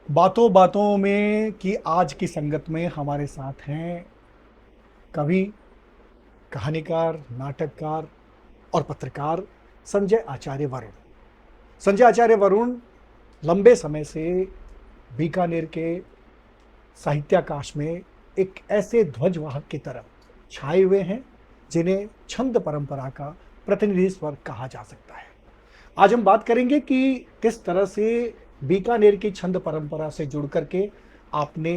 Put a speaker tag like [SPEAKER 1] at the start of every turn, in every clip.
[SPEAKER 1] बातों बातों में कि आज की संगत में हमारे साथ हैं कवि, कहानीकार, नाटककार और पत्रकार संजय आचार्य वरुण। संजय आचार्य वरुण लंबे समय से बीकानेर के साहित्याकाश में एक ऐसे ध्वजवाहक की तरह छाए हुए हैं जिन्हें छंद परंपरा का प्रतिनिधि स्वर कहा जा सकता है। आज हम बात करेंगे कि किस तरह से बीकानेर की छंद परंपरा से जुड़ करके आपने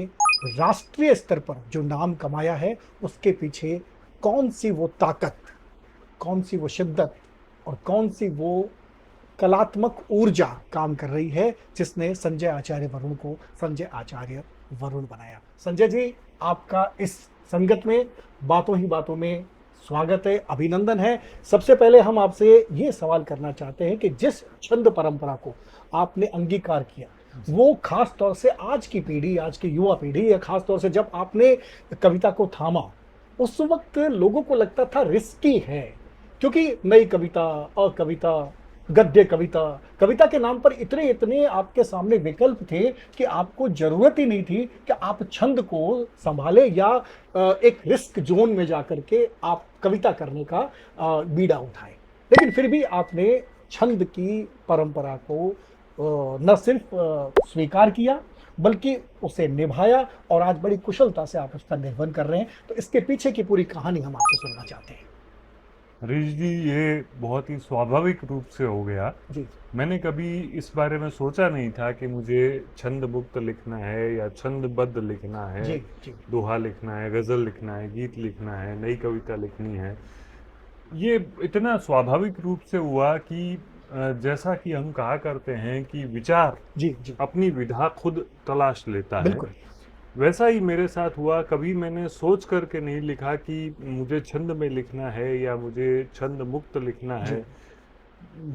[SPEAKER 1] राष्ट्रीय स्तर पर जो नाम कमाया है, उसके पीछे कौन सी वो ताकत, कौन सी वो शिद्दत और कौन सी वो कलात्मक ऊर्जा काम कर रही है जिसने संजय आचार्य वरुण को संजय आचार्य वरुण बनाया। संजय जी, आपका इस संगत में बातों ही बातों में स्वागत है, अभिनंदन है। सबसे पहले हम आपसे ये सवाल करना चाहते हैं कि जिस छंद परंपरा को आपने अंगीकार किया, वो खास तौर से आज की पीढ़ी, आज की युवा पीढ़ी, या खास तौर से जब आपने कविता को थामा, उस वक्त लोगों को लगता था रिस्की है, क्योंकि नई कविता, अकविता, गद्य कविता, कविता के नाम पर इतने इतने आपके सामने विकल्प थे कि आपको जरूरत ही नहीं थी कि आप छंद को संभाले या एक रिस्क जोन में जाकर के आप कविता करने का बीड़ा उठाए। लेकिन फिर भी आपने छंद की परंपरा को न सिर्फ स्वीकार किया, बल्कि उसे निभाया और आज बड़ी कुशलता से आप उसका निर्वहन कर रहे हैं। तो इसके पीछे की पूरी कहानी हम आपसे सुनना चाहते हैं।
[SPEAKER 2] हरीश जी, ये बहुत ही स्वाभाविक रूप से हो गया।
[SPEAKER 1] जी
[SPEAKER 2] मैंने कभी इस बारे में सोचा नहीं था कि मुझे छंद मुक्त लिखना है या छंदबद्ध लिखना है,
[SPEAKER 1] जी जी
[SPEAKER 2] दोहा लिखना है, गजल लिखना है, गीत लिखना है, नई कविता लिखनी है। ये इतना स्वाभाविक रूप से हुआ कि जैसा कि हम कहा करते हैं कि विचार
[SPEAKER 1] जी जी।
[SPEAKER 2] अपनी विधा खुद तलाश लेता है,
[SPEAKER 1] बिल्कुल।
[SPEAKER 2] वैसा ही मेरे साथ हुआ। कभी मैंने सोच करके नहीं लिखा कि मुझे छंद में लिखना है या मुझे छंद मुक्त लिखना
[SPEAKER 1] जी
[SPEAKER 2] है।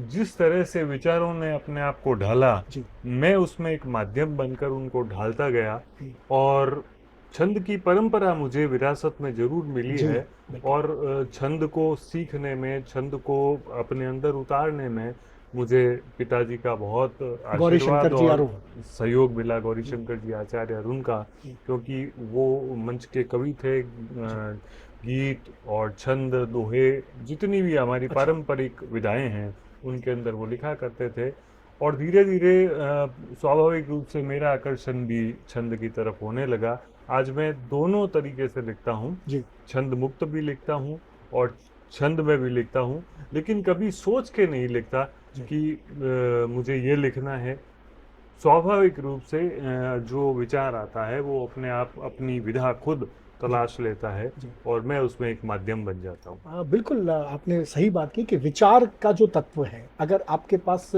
[SPEAKER 2] जिस तरह से विचारों ने अपने आप को ढाला,
[SPEAKER 1] जी
[SPEAKER 2] मैं उसमें एक माध्यम बनकर उनको ढालता गया।
[SPEAKER 1] जी
[SPEAKER 2] और छंद की परंपरा मुझे विरासत में जरूर मिली
[SPEAKER 1] जी।
[SPEAKER 2] है।
[SPEAKER 1] बिल्कुल।
[SPEAKER 2] और छंद को सीखने में, छंद को अपने अंदर उतारने में मुझे पिताजी का बहुत
[SPEAKER 1] गौरी
[SPEAKER 2] आशीर्वाद
[SPEAKER 1] शंकर जी
[SPEAKER 2] और
[SPEAKER 1] अरुण।
[SPEAKER 2] सहयोग मिला, गौरी
[SPEAKER 1] जी
[SPEAKER 2] शंकर जी आचार्य अरुण का।
[SPEAKER 1] जी
[SPEAKER 2] क्योंकि वो मंच के कवि थे।
[SPEAKER 1] जी।
[SPEAKER 2] गीत और छंद, दोहे, जितनी भी हमारी
[SPEAKER 1] अच्छा।
[SPEAKER 2] पारंपरिक विधाएं हैं, उनके अंदर वो लिखा करते थे। और धीरे धीरे स्वाभाविक रूप से मेरा आकर्षण भी छंद की तरफ होने लगा। आज मैं दोनों तरीके से लिखता हूँ।
[SPEAKER 1] जी
[SPEAKER 2] छंद मुक्त भी लिखता हूँ और छंद में भी लिखता हूँ, लेकिन कभी सोच के नहीं लिखता
[SPEAKER 1] जी
[SPEAKER 2] कि मुझे ये लिखना है। स्वाभाविक रूप से जो विचार आता है वो अपने आप अपनी विधा खुद
[SPEAKER 1] जी
[SPEAKER 2] तलाश लेता है
[SPEAKER 1] जी।
[SPEAKER 2] और मैं उसमें एक माध्यम बन जाता हूँ।
[SPEAKER 1] बिल्कुल, आपने सही बात की कि विचार का जो तत्व है, अगर आपके पास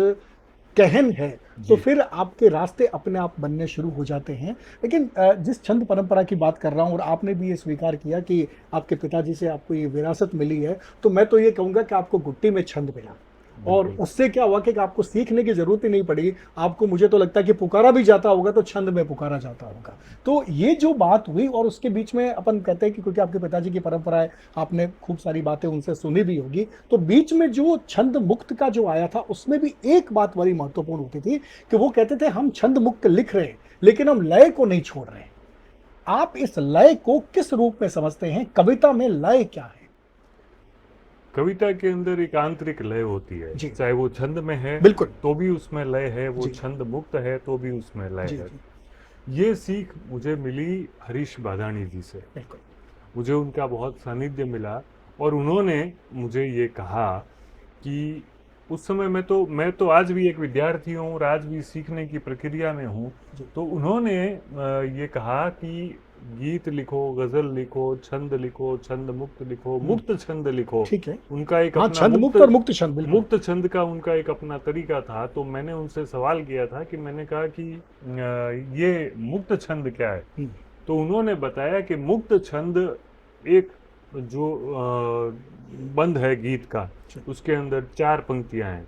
[SPEAKER 1] कहन है, तो
[SPEAKER 2] जी।
[SPEAKER 1] फिर आपके रास्ते अपने आप बनने शुरू हो जाते हैं। लेकिन जिस छंद परंपरा की बात कर रहा हूँ और आपने भी ये स्वीकार किया कि आपके पिताजी से आपको ये विरासत मिली है, तो मैं तो ये कहूँगा कि आपको गुट्टी में छंद मिला और
[SPEAKER 2] बिल्कुल।
[SPEAKER 1] उससे क्या हुआ कि आपको सीखने की जरूरत ही नहीं पड़ी। आपको, मुझे तो लगता है कि पुकारा भी जाता होगा तो छंद में पुकारा जाता होगा। तो ये जो बात हुई, और उसके बीच में अपन कहते हैं कि क्योंकि आपके पिताजी की परंपरा है, आपने खूब सारी बातें उनसे सुनी भी होगी, तो बीच में जो छंद मुक्त का जो आया था, उसमें भी एक बात बड़ी महत्वपूर्ण होती थी कि वो कहते थे हम छंद मुक्त लिख रहे हैं, लेकिन हम लय को नहीं छोड़ रहे हैं। आप इस लय को किस रूप में समझते हैं? कविता में लय क्या है?
[SPEAKER 2] कविता के अंदर एक आंतरिक लय होती है,
[SPEAKER 1] जी।
[SPEAKER 2] चाहे वो छंद में है
[SPEAKER 1] बिल्कुल।
[SPEAKER 2] तो भी उसमें लय है, वो
[SPEAKER 1] जी
[SPEAKER 2] छंद मुक्त है तो भी उसमें लय
[SPEAKER 1] जी
[SPEAKER 2] है।
[SPEAKER 1] जी।
[SPEAKER 2] ये सीख मुझे मिली हरीश बादाणी जी से।
[SPEAKER 1] बिल्कुल।
[SPEAKER 2] मुझे उनका बहुत सानिध्य मिला और उन्होंने मुझे ये कहा कि उस समय मैं तो आज भी एक विद्यार्थी हूँ और आज भी सीखने की प्रक्रिया में हूँ।
[SPEAKER 1] जी
[SPEAKER 2] तो उन्होंने ये कहा कि गीत लिखो, गजल लिखो, छंद लिखो, छंद मुक्त लिखो, मुक्त छंद लिखो।
[SPEAKER 1] ठीक है।
[SPEAKER 2] उनका एक
[SPEAKER 1] हाँ,
[SPEAKER 2] अपना
[SPEAKER 1] छंद मुक्त और मुक्त छंद, बिल्कुल।
[SPEAKER 2] मुक्त छंद का उनका एक अपना तरीका था। तो मैंने उनसे सवाल किया था कि मैंने कहा कि ये मुक्त छंद क्या है।
[SPEAKER 1] हम्म।
[SPEAKER 2] तो उन्होंने बताया कि मुक्त छंद एक जो बंद है गीत का,
[SPEAKER 1] जी,
[SPEAKER 2] उसके अंदर 4 पंक्तियां हैं।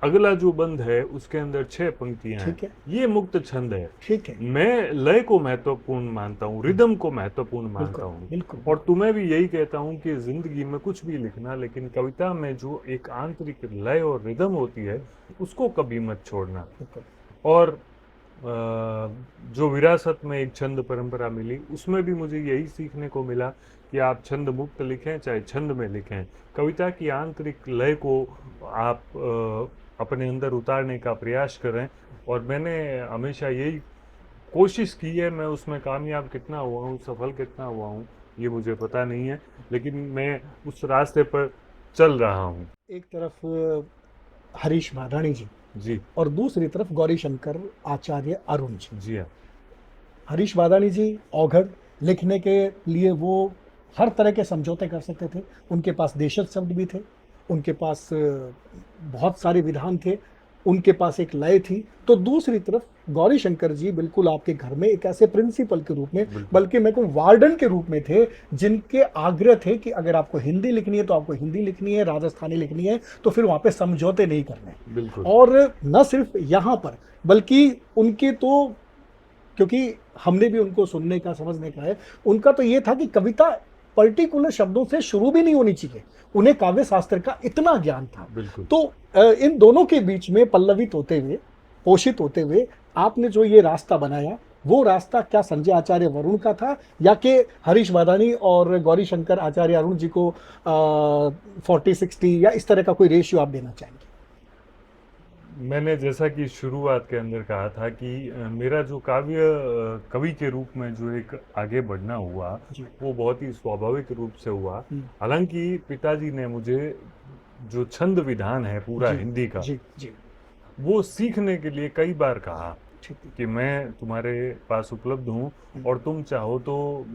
[SPEAKER 2] अगला जो बंद है उसके अंदर 6 पंक्तियां हैं।
[SPEAKER 1] ठीक है।
[SPEAKER 2] ये मुक्त छंद है।
[SPEAKER 1] ठीक है।
[SPEAKER 2] मैं लय को महत्वपूर्ण मानता हूँ, रिदम को महत्वपूर्ण मानता
[SPEAKER 1] बिल्कुल
[SPEAKER 2] हूँ।
[SPEAKER 1] बिल्कुल
[SPEAKER 2] और
[SPEAKER 1] बिल्कुल।
[SPEAKER 2] तुम्हें भी यही कहता हूँ कि जिंदगी में कुछ भी लिखना, लेकिन कविता में जो एक आंतरिक लय और रिदम होती है, उसको कभी मत छोड़ना।
[SPEAKER 1] बिल्कुल।
[SPEAKER 2] और जो विरासत में एक छंद परंपरा मिली, उसमें भी मुझे यही सीखने को मिला कि आप छंद मुक्त लिखें चाहे छंद में लिखें, कविता की आंतरिक लय को आप अपने अंदर उतारने का प्रयास करें। और मैंने हमेशा यही कोशिश की है। मैं उसमें कामयाब कितना हुआ हूँ, सफल कितना हुआ हूँ, ये मुझे पता नहीं है, लेकिन मैं उस रास्ते पर चल रहा हूँ।
[SPEAKER 1] एक तरफ हरीश माधानी जी
[SPEAKER 2] जी।
[SPEAKER 1] और दूसरी तरफ गौरी शंकर आचार्य अरुण जी।
[SPEAKER 2] जी हाँ।
[SPEAKER 1] हरीश वादानी जी औघड़ लिखने के लिए वो हर तरह के समझौते कर सकते थे। उनके पास देशज शब्द भी थे, उनके पास बहुत सारे विधान थे, उनके पास एक लय थी। तो दूसरी तरफ गौरी शंकर जी बिल्कुल आपके घर में एक ऐसे प्रिंसिपल के रूप में,
[SPEAKER 2] बिल्कुल।
[SPEAKER 1] बल्कि मैं को वार्डन के रूप में थे, जिनके आग्रह थे कि अगर आपको हिंदी लिखनी है तो आपको हिंदी लिखनी है, राजस्थानी लिखनी है तो फिर वहाँ पे समझौते नहीं करने।
[SPEAKER 2] बिल्कुल।
[SPEAKER 1] और न सिर्फ यहाँ पर, बल्कि उनके तो, क्योंकि हमने भी उनको सुनने का समझने का है, उनका तो ये था कि कविता पर्टिकुलर शब्दों से शुरू भी नहीं होनी चाहिए, उन्हें काव्य शास्त्र का इतना ज्ञान था।
[SPEAKER 2] बिल्कुल।
[SPEAKER 1] तो इन दोनों के बीच में पल्लवित होते हुए, पोषित होते हुए आपने जो ये रास्ता बनाया, वो रास्ता क्या संजय आचार्य वरुण का था, या कि हरीश वादानी और गौरी शंकर आचार्य अरुण जी को 40-60 या इस तरह का कोई रेशियो आप देना चाहेंगे?
[SPEAKER 2] मैंने जैसा कि शुरुआत के अंदर कहा था कि मेरा जो काव्य कवि के रूप में जो एक आगे बढ़ना हुआ,
[SPEAKER 1] जी।
[SPEAKER 2] वो बहुत ही स्वाभाविक रूप से हुआ।
[SPEAKER 1] हम्म।
[SPEAKER 2] हालांकि पिताजी ने मुझे जो छंद विधान है पूरा
[SPEAKER 1] जी
[SPEAKER 2] हिंदी का,
[SPEAKER 1] जी जी।
[SPEAKER 2] वो सीखने के लिए कई बार कहा
[SPEAKER 1] ठीक है।
[SPEAKER 2] कि मैं तुम्हारे पास उपलब्ध हूँ
[SPEAKER 1] हम्म।
[SPEAKER 2] और तुम चाहो तो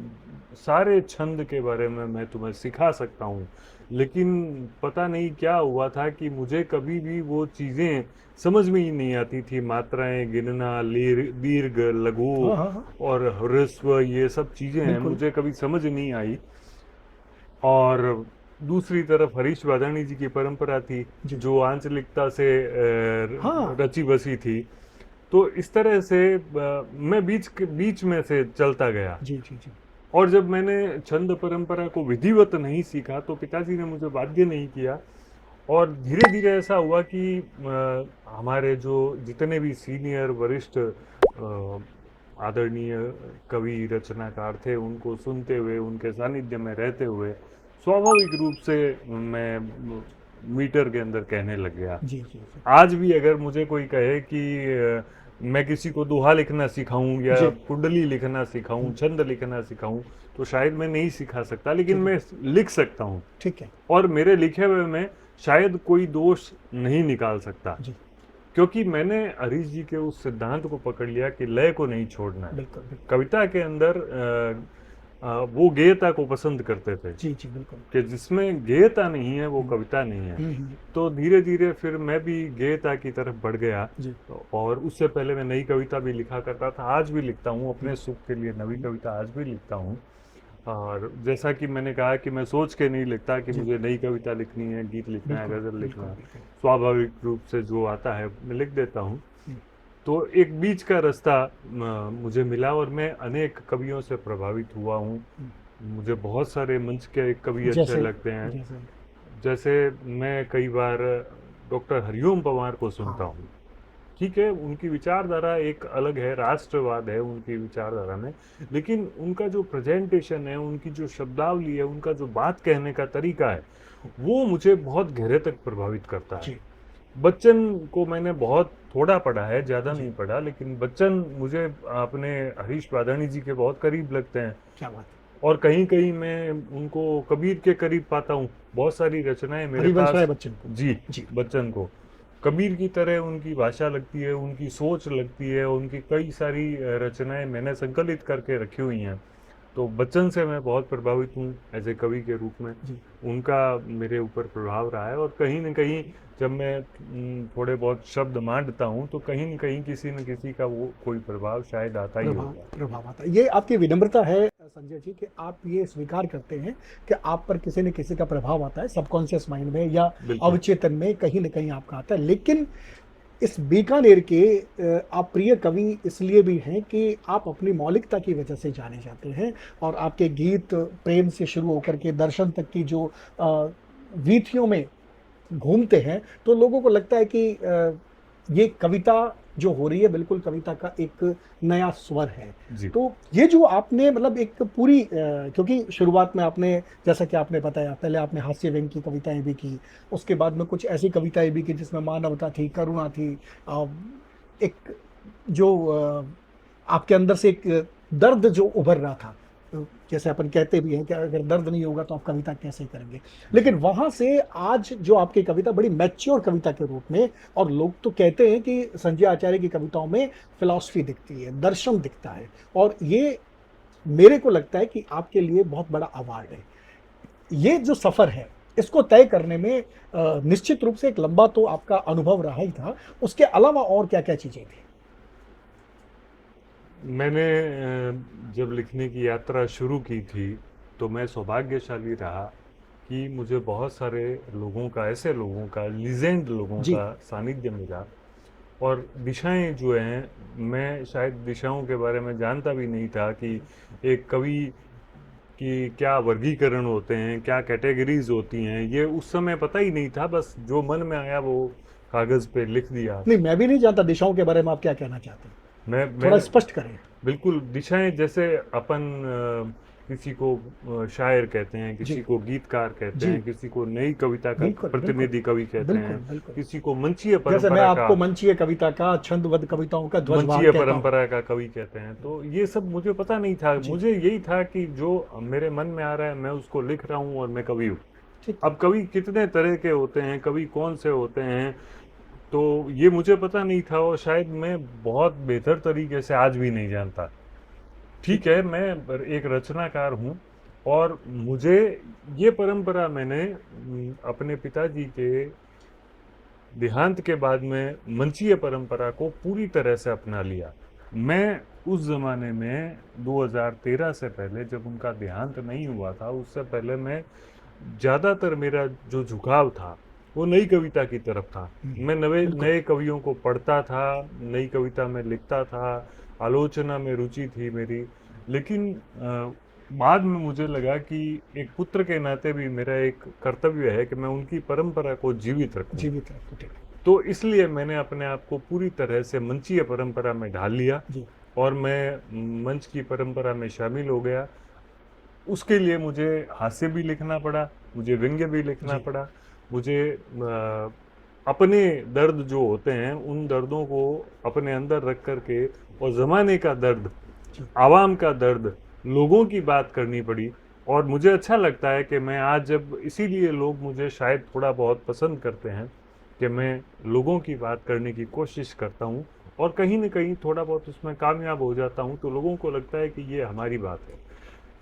[SPEAKER 2] सारे छंद के बारे में मैं तुम्हें सिखा सकता हूँ। लेकिन पता नहीं क्या हुआ था कि मुझे कभी भी वो चीज़ें समझ में ही नहीं आती थी। मात्राएं गिनना, दीर्घ, लघु
[SPEAKER 1] हाँ हाँ हाँ,
[SPEAKER 2] और ह्रस्व, ये सब चीज़ें हैं,
[SPEAKER 1] बिल्कुल।
[SPEAKER 2] मुझे कभी समझ नहीं आई। और दूसरी तरफ हरीश वादाणी जी की परंपरा थी,
[SPEAKER 1] जी।
[SPEAKER 2] जो आंचलिकता से
[SPEAKER 1] हाँ।
[SPEAKER 2] रची बसी थी। तो इस तरह से मैं बीच में से चलता गया।
[SPEAKER 1] जी जी जी।
[SPEAKER 2] और जब मैंने छंद परंपरा को विधिवत नहीं सीखा तो पिताजी ने मुझे बाध्य नहीं किया। और धीरे धीरे ऐसा हुआ कि हमारे जो जितने भी सीनियर वरिष्ठ आदरणीय कवि रचनाकार थे, उनको सुनते हुए, उनके सानिध्य में रहते हुए स्वाभाविक रूप से मैं मीटर के अंदर कहने लग गया।
[SPEAKER 1] जी जी जी।
[SPEAKER 2] आज भी अगर मुझे कोई कहे कि मैं किसी को दोहा लिखना सिखाऊं या
[SPEAKER 1] जी।
[SPEAKER 2] कुंडली लिखना सिखाऊं, छंद लिखना सिखाऊं, तो शायद मैं नहीं सिखा सकता, लेकिन
[SPEAKER 1] ठीक है।
[SPEAKER 2] मैं लिख सकता हूं।
[SPEAKER 1] ठीक है।
[SPEAKER 2] और मेरे लिखे हुए में शायद कोई दोष नहीं निकाल सकता,
[SPEAKER 1] जी।
[SPEAKER 2] क्योंकि मैंने हरीश जी के उस सिद्धांत को पकड़ लिया कि लय को नहीं छोड़ना है।
[SPEAKER 1] बिल्कुल बिल्कुल।
[SPEAKER 2] कविता के अंदर वो गेयता को पसंद करते थे
[SPEAKER 1] जी जी बिल्कुल।
[SPEAKER 2] कि जिसमें गेयता नहीं है वो कविता नहीं है। तो धीरे धीरे फिर मैं भी गेयता की तरफ बढ़ गया।
[SPEAKER 1] जी।
[SPEAKER 2] और उससे पहले मैं नई कविता भी लिखा करता था, आज भी लिखता हूँ अपने सुख के लिए, नई कविता आज भी लिखता हूँ। और जैसा कि मैंने कहा कि मैं सोच के नहीं लिखता कि
[SPEAKER 1] जी।
[SPEAKER 2] मुझे नई कविता लिखनी है, गीत लिखना है,
[SPEAKER 1] बिल्कुल
[SPEAKER 2] गजल लिखना
[SPEAKER 1] बिल्कुल
[SPEAKER 2] है।
[SPEAKER 1] बिल्कुल।
[SPEAKER 2] स्वाभाविक रूप से जो आता है मैं लिख देता हूँ।
[SPEAKER 1] हम्म।
[SPEAKER 2] तो एक बीच का रास्ता मुझे मिला और मैं अनेक कवियों से प्रभावित हुआ हूँ। मुझे बहुत सारे मंच के कवि अच्छे
[SPEAKER 1] जैसे
[SPEAKER 2] लगते हैं।
[SPEAKER 1] जैसे
[SPEAKER 2] जैसे मैं कई बार डॉक्टर हरिओम पवार को सुनता
[SPEAKER 1] हाँ।
[SPEAKER 2] हूँ। ठीक है, उनकी विचारधारा एक अलग है, राष्ट्रवाद है उनकी विचारधारा में, लेकिन उनका जो प्रेजेंटेशन है, उनकी जो शब्दावली है, उनका जो बात कहने का तरीका है, वो मुझे बहुत गहरे तक प्रभावित करता है।
[SPEAKER 1] जी
[SPEAKER 2] बच्चन को मैंने बहुत थोड़ा पढ़ा है, ज़्यादा
[SPEAKER 1] जी।
[SPEAKER 2] नहीं पढ़ा, लेकिन बच्चन मुझे अपने हरीश वादाणी जी के बहुत करीब लगते हैं।
[SPEAKER 1] क्या बात है।
[SPEAKER 2] और कहीं कहीं मैं उनको कबीर के करीब पाता हूँ। बहुत सारी रचनाएं मेरे
[SPEAKER 1] हरिवंश राय
[SPEAKER 2] पास।
[SPEAKER 1] बच्चन को।
[SPEAKER 2] जी।
[SPEAKER 1] जी।
[SPEAKER 2] बच्चन को कबीर की तरह उनकी भाषा लगती है, उनकी सोच लगती है, उनकी कई सारी रचनाएं मैंने संकलित करके रखी हुई हैं। तो बच्चन से मैं बहुत प्रभावित हूँ एज ए कवि के रूप में।
[SPEAKER 1] जी।
[SPEAKER 2] उनका मेरे ऊपर प्रभाव रहा है। और कहीं न कहीं जब मैं थोड़े बहुत शब्द मांडता हूँ तो कहीं न कहीं किसी न किसी का वो कोई प्रभाव शायद आता ही
[SPEAKER 1] प्रभाव
[SPEAKER 2] होगा।
[SPEAKER 1] प्रभाव आता है। ये आपकी विनम्रता है संजय जी, कि आप ये स्वीकार करते हैं कि आप पर किसी न किसी का प्रभाव आता है, सबकॉन्शियस माइंड में या
[SPEAKER 2] बिल्कुल।
[SPEAKER 1] अवचेतन में कहीं न कहीं आपका आता है। लेकिन इस बीकानेर के आप प्रिय कवि इसलिए भी हैं कि आप अपनी मौलिकता की वजह से जाने जाते हैं, और आपके गीत प्रेम से शुरू होकर के दर्शन तक की जो वीथियों में घूमते हैं, तो लोगों को लगता है कि ये कविता जो हो रही है बिल्कुल कविता का एक नया स्वर है।
[SPEAKER 2] जी।
[SPEAKER 1] तो ये जो आपने मतलब एक पूरी क्योंकि शुरुआत में आपने जैसा कि आपने बताया पहले आपने हास्य व्यंग की कविताएं भी की, उसके बाद में कुछ ऐसी कविताएं भी की जिसमें मानवता थी, करुणा थी, एक जो आपके अंदर से एक दर्द जो उभर रहा था। जैसे अपन कहते भी हैं कि अगर दर्द नहीं होगा तो आप कविता कैसे करेंगे, लेकिन
[SPEAKER 2] जी।
[SPEAKER 1] वहां से आज जो आपकी कविता बड़ी मैच्योर कविता के रूप में, और लोग तो कहते हैं कि संजय आचार्य की कविताओं में फिलॉसफी दिखती है, दर्शन दिखता है, और ये मेरे को लगता है कि आपके लिए बहुत बड़ा अवार्ड है। ये जो सफर है इसको तय करने में निश्चित रूप से एक लंबा तो आपका अनुभव रहा ही था, उसके अलावा और क्या क्या चीजें थी?
[SPEAKER 2] मैंने जब लिखने की यात्रा शुरू की थी तो मैं सौभाग्यशाली रहा कि मुझे बहुत सारे लोगों का, ऐसे लोगों का, लीजेंड लोगों
[SPEAKER 1] जी।
[SPEAKER 2] का सानिध्य मिला। और दिशाएं जो हैं, मैं शायद दिशाओं के बारे में जानता भी नहीं था कि एक कवि की क्या वर्गीकरण होते हैं, क्या कैटेगरीज होती हैं, ये उस समय पता ही नहीं था। बस जो मन में आया वो कागज़ पे लिख दिया।
[SPEAKER 1] नहीं, मैं भी नहीं जानता दिशाओं के बारे में आप क्या कहना चाहते हैं,
[SPEAKER 2] मैं
[SPEAKER 1] थोड़ा स्पष्ट करें।
[SPEAKER 2] बिल्कुल, दिशाएं जैसे अपन किसी को शायर कहते हैं,
[SPEAKER 1] जी।
[SPEAKER 2] किसी को गीतकार कहते
[SPEAKER 1] जी।
[SPEAKER 2] हैं, किसी को नई कविता का
[SPEAKER 1] बिल्कुल बिल्कुल।
[SPEAKER 2] प्रतिनिधि कवि कहते
[SPEAKER 1] बिल्कुल
[SPEAKER 2] हैं,
[SPEAKER 1] बिल्कुल।
[SPEAKER 2] किसी को मंचीय
[SPEAKER 1] जैसे मैं
[SPEAKER 2] परंपरा का
[SPEAKER 1] आपको मंचीय कविता का, छंदबद्ध कविताओं का ध्वजवाहक
[SPEAKER 2] मंचीय
[SPEAKER 1] कहता हूँ।
[SPEAKER 2] परंपरा का कवि कहते हैं। तो ये सब मुझे पता नहीं था।
[SPEAKER 1] जी।
[SPEAKER 2] मुझे यही था कि जो मेरे मन में आ रहा है मैं उसको लिख रहा हूँ और मैं कवि हूँ।
[SPEAKER 1] ठीक है।
[SPEAKER 2] अब कवि कितने तरह के होते हैं, कवि कौन से होते हैं, तो ये मुझे पता नहीं था, और शायद मैं बहुत बेहतर तरीके से आज भी नहीं जानता।
[SPEAKER 1] ठीक
[SPEAKER 2] ठीक है, मैं एक रचनाकार हूँ, और मुझे ये परंपरा मैंने अपने पिताजी के देहांत के बाद में मंचीय परंपरा को पूरी तरह से अपना लिया। मैं उस ज़माने में 2013 से पहले, जब उनका देहांत नहीं हुआ था, उससे पहले मैं ज़्यादातर मेरा जो झुकाव था वो नई कविता की तरफ था। मैं नए
[SPEAKER 1] बिल्कुल।
[SPEAKER 2] नए कवियों को पढ़ता था, नई कविता में लिखता था, आलोचना में रुचि थी मेरी। लेकिन बाद में मुझे लगा कि एक पुत्र के नाते भी मेरा एक कर्तव्य है कि मैं उनकी परंपरा को जीवित रखूं।
[SPEAKER 1] जीवित रखो, ठीक है।
[SPEAKER 2] तो इसलिए मैंने अपने आप को पूरी तरह से मंचीय परंपरा में ढाल लिया,
[SPEAKER 1] जी।
[SPEAKER 2] और मैं मंच की परंपरा में शामिल हो गया। उसके लिए मुझे हास्य भी लिखना पड़ा, मुझे व्यंग्य भी लिखना
[SPEAKER 1] जी।
[SPEAKER 2] पड़ा, मुझे अपने दर्द जो होते हैं उन दर्दों को अपने अंदर रख करके, और ज़माने का दर्द,
[SPEAKER 1] जी।
[SPEAKER 2] आवाम का दर्द, लोगों की बात करनी पड़ी। और मुझे अच्छा लगता है कि मैं आज, जब इसीलिए लोग मुझे शायद थोड़ा बहुत पसंद करते हैं कि मैं लोगों की बात करने की कोशिश करता हूँ, और कहीं न कहीं थोड़ा बहुत उसमें कामयाब हो जाता हूँ, तो लोगों को लगता है कि ये हमारी बात है।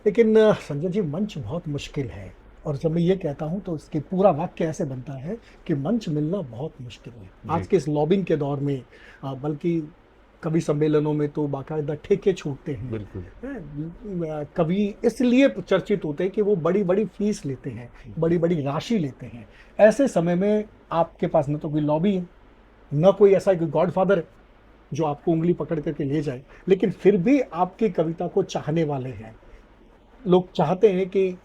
[SPEAKER 1] लेकिन संजय जी, मंच बहुत मुश्किल है, और जब मैं ये कहता हूँ तो इसके पूरा वाक्य ऐसे बनता है कि मंच मिलना बहुत मुश्किल है आज
[SPEAKER 2] जी।
[SPEAKER 1] के इस लॉबिंग के दौर में। बल्कि कवि सम्मेलनों में तो बाकायदा ठेके छूटते हैं।
[SPEAKER 2] बिल्कुल।
[SPEAKER 1] कवि इसलिए चर्चित होते हैं कि वो बड़ी बड़ी फीस लेते हैं, बड़ी बड़ी राशि लेते हैं। ऐसे समय में आपके पास न तो कोई लॉबी है, न कोई ऐसा कोई गॉडफादर है जो आपको उंगली पकड़ करके ले जाए, लेकिन फिर भी आपकी कविता को चाहने वाले हैं। लोग चाहते हैं कि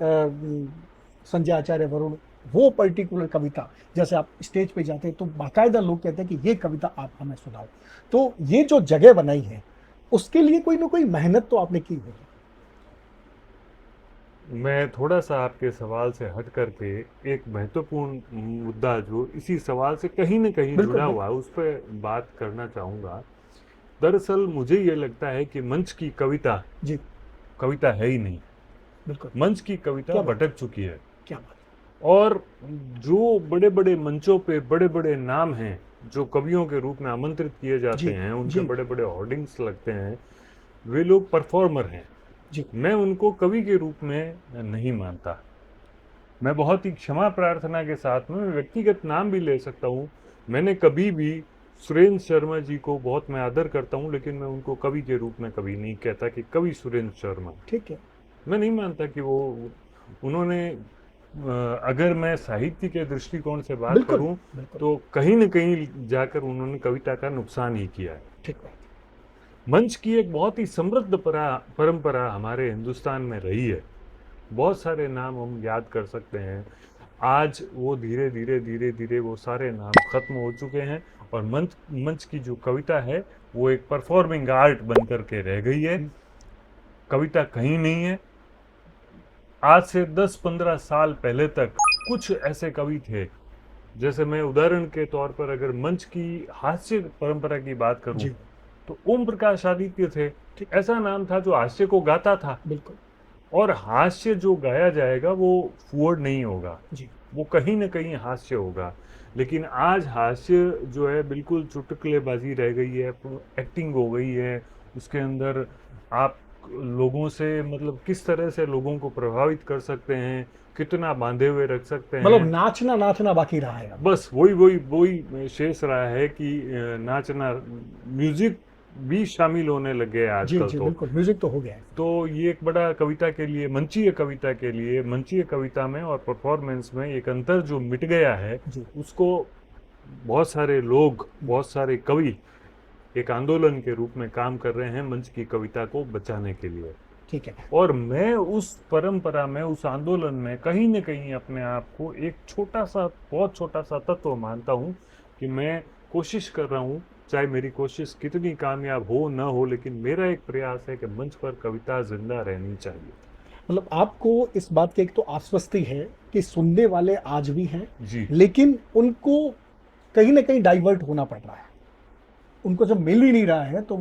[SPEAKER 1] संजय आचार्य वरुण, वो पर्टिकुलर कविता, जैसे आप स्टेज पे जाते हैं तो बाकायदा लोग कहते हैं कि ये कविता आप हमें सुनाओ। तो ये जो जगह बनाई है उसके लिए कोई ना कोई मेहनत तो आपने की होगी।
[SPEAKER 2] मैं थोड़ा सा आपके सवाल से हट करके एक महत्वपूर्ण मुद्दा जो इसी सवाल से कहीं न कहीं
[SPEAKER 1] बिल्कुल
[SPEAKER 2] जुड़ा हुआ है
[SPEAKER 1] बिल्कुल।
[SPEAKER 2] उस पर बात करना चाहूँगा। दरअसल मुझे ये लगता है कि मंच की कविता,
[SPEAKER 1] जी।
[SPEAKER 2] कविता है ही नहीं।
[SPEAKER 1] बिल्कुल।
[SPEAKER 2] मंच की कविता
[SPEAKER 1] क्या बात है।
[SPEAKER 2] भटक चुकी है।
[SPEAKER 1] क्या बात
[SPEAKER 2] और जो बड़े-बड़े मंचों पे बड़े-बड़े नाम हैं, जो कवियों के रूप में आमंत्रित किए
[SPEAKER 1] है।
[SPEAKER 2] जाते
[SPEAKER 1] जी।
[SPEAKER 2] हैं, उनके
[SPEAKER 1] जी।
[SPEAKER 2] बड़े-बड़े होर्डिंग्स लगते हैं, वे लोग परफॉर्मर हैं।
[SPEAKER 1] जी।
[SPEAKER 2] मैं उनको कवि के रूप में नहीं मानता। मैं बहुत ही क्षमा प्रार्थना के साथ में व्यक्तिगत नाम भी ले सकता हूँ। मैंने कभी भी सुरेंद्र शर्मा जी को बहुत मैं आदर करता हूँ, लेकिन मैं उनको कवि के रूप में कभी नहीं कहता कि कवि सुरेंद्र शर्मा।
[SPEAKER 1] ठीक है।
[SPEAKER 2] मैं नहीं मानता कि वो, उन्होंने अगर मैं साहित्य के दृष्टिकोण से बात
[SPEAKER 1] बिल्कुल
[SPEAKER 2] करूं
[SPEAKER 1] बिल्कुल।
[SPEAKER 2] तो कहीं न कहीं जाकर उन्होंने कविता का नुकसान ही किया है।
[SPEAKER 1] ठीक बात।
[SPEAKER 2] मंच की एक बहुत ही समृद्ध परंपरा हमारे हिंदुस्तान में रही है। बहुत सारे नाम हम याद कर सकते हैं। आज वो धीरे धीरे वो सारे नाम खत्म हो चुके हैं और मंच मंच की जो कविता है वो एक परफॉर्मिंग आर्ट बन करके रह गई है। कविता कहीं नहीं है। आज से 10-15 साल पहले तक कुछ ऐसे कवि थे, जैसे मैं उदाहरण के तौर पर अगर मंच की हास्य परंपरा की बात करूं
[SPEAKER 1] जी
[SPEAKER 2] तो ओम प्रकाश आदित्य थे।
[SPEAKER 1] ठीक।
[SPEAKER 2] ऐसा नाम था जो हास्य को गाता था,
[SPEAKER 1] बिल्कुल
[SPEAKER 2] और हास्य जो गाया जाएगा वो फुअर्ड नहीं होगा,
[SPEAKER 1] जी
[SPEAKER 2] वो कहीं ना कहीं हास्य होगा। लेकिन आज हास्य जो है बिल्कुल चुटकुलेबाजी रह गई है, एक्टिंग हो गई है। उसके अंदर आप लोगों से मतलब किस तरह से लोगों को प्रभावित कर सकते हैं, कितना बांधे हुए रख सकते
[SPEAKER 1] मतलब
[SPEAKER 2] हैं,
[SPEAKER 1] नाचना नाचना बाकी रहा है अब।
[SPEAKER 2] बस वही शेष रहा है कि नाचना, म्यूजिक भी शामिल होने लग गए
[SPEAKER 1] जी
[SPEAKER 2] आजकल।
[SPEAKER 1] जी बिल्कुल, म्यूजिक तो हो गया है।
[SPEAKER 2] तो ये एक बड़ा कविता के लिए, मंचीय कविता के लिए, मंचीय कविता में और परफॉर्मेंस में एक अंतर जो मिट गया है,
[SPEAKER 1] जी
[SPEAKER 2] उसको बहुत सारे लोग, बहुत सारे कवि एक आंदोलन के रूप में काम कर रहे हैं मंच की कविता को बचाने के लिए।
[SPEAKER 1] ठीक है।
[SPEAKER 2] और मैं उस परंपरा में, उस आंदोलन में कहीं न कहीं अपने आप को एक छोटा सा, बहुत छोटा सा तत्व मानता हूँ कि मैं कोशिश कर रहा हूँ, चाहे मेरी कोशिश कितनी कामयाब हो न हो, लेकिन मेरा एक प्रयास है कि मंच पर कविता जिंदा रहनी चाहिए।
[SPEAKER 1] मतलब आपको इस बात की एक तो आश्वस्ति है कि सुनने वाले आज भी हैं,
[SPEAKER 2] जी
[SPEAKER 1] लेकिन उनको कहीं ना कहीं डाइवर्ट होना पड़ रहा है। उनको जब मिल ही नहीं रहा है तो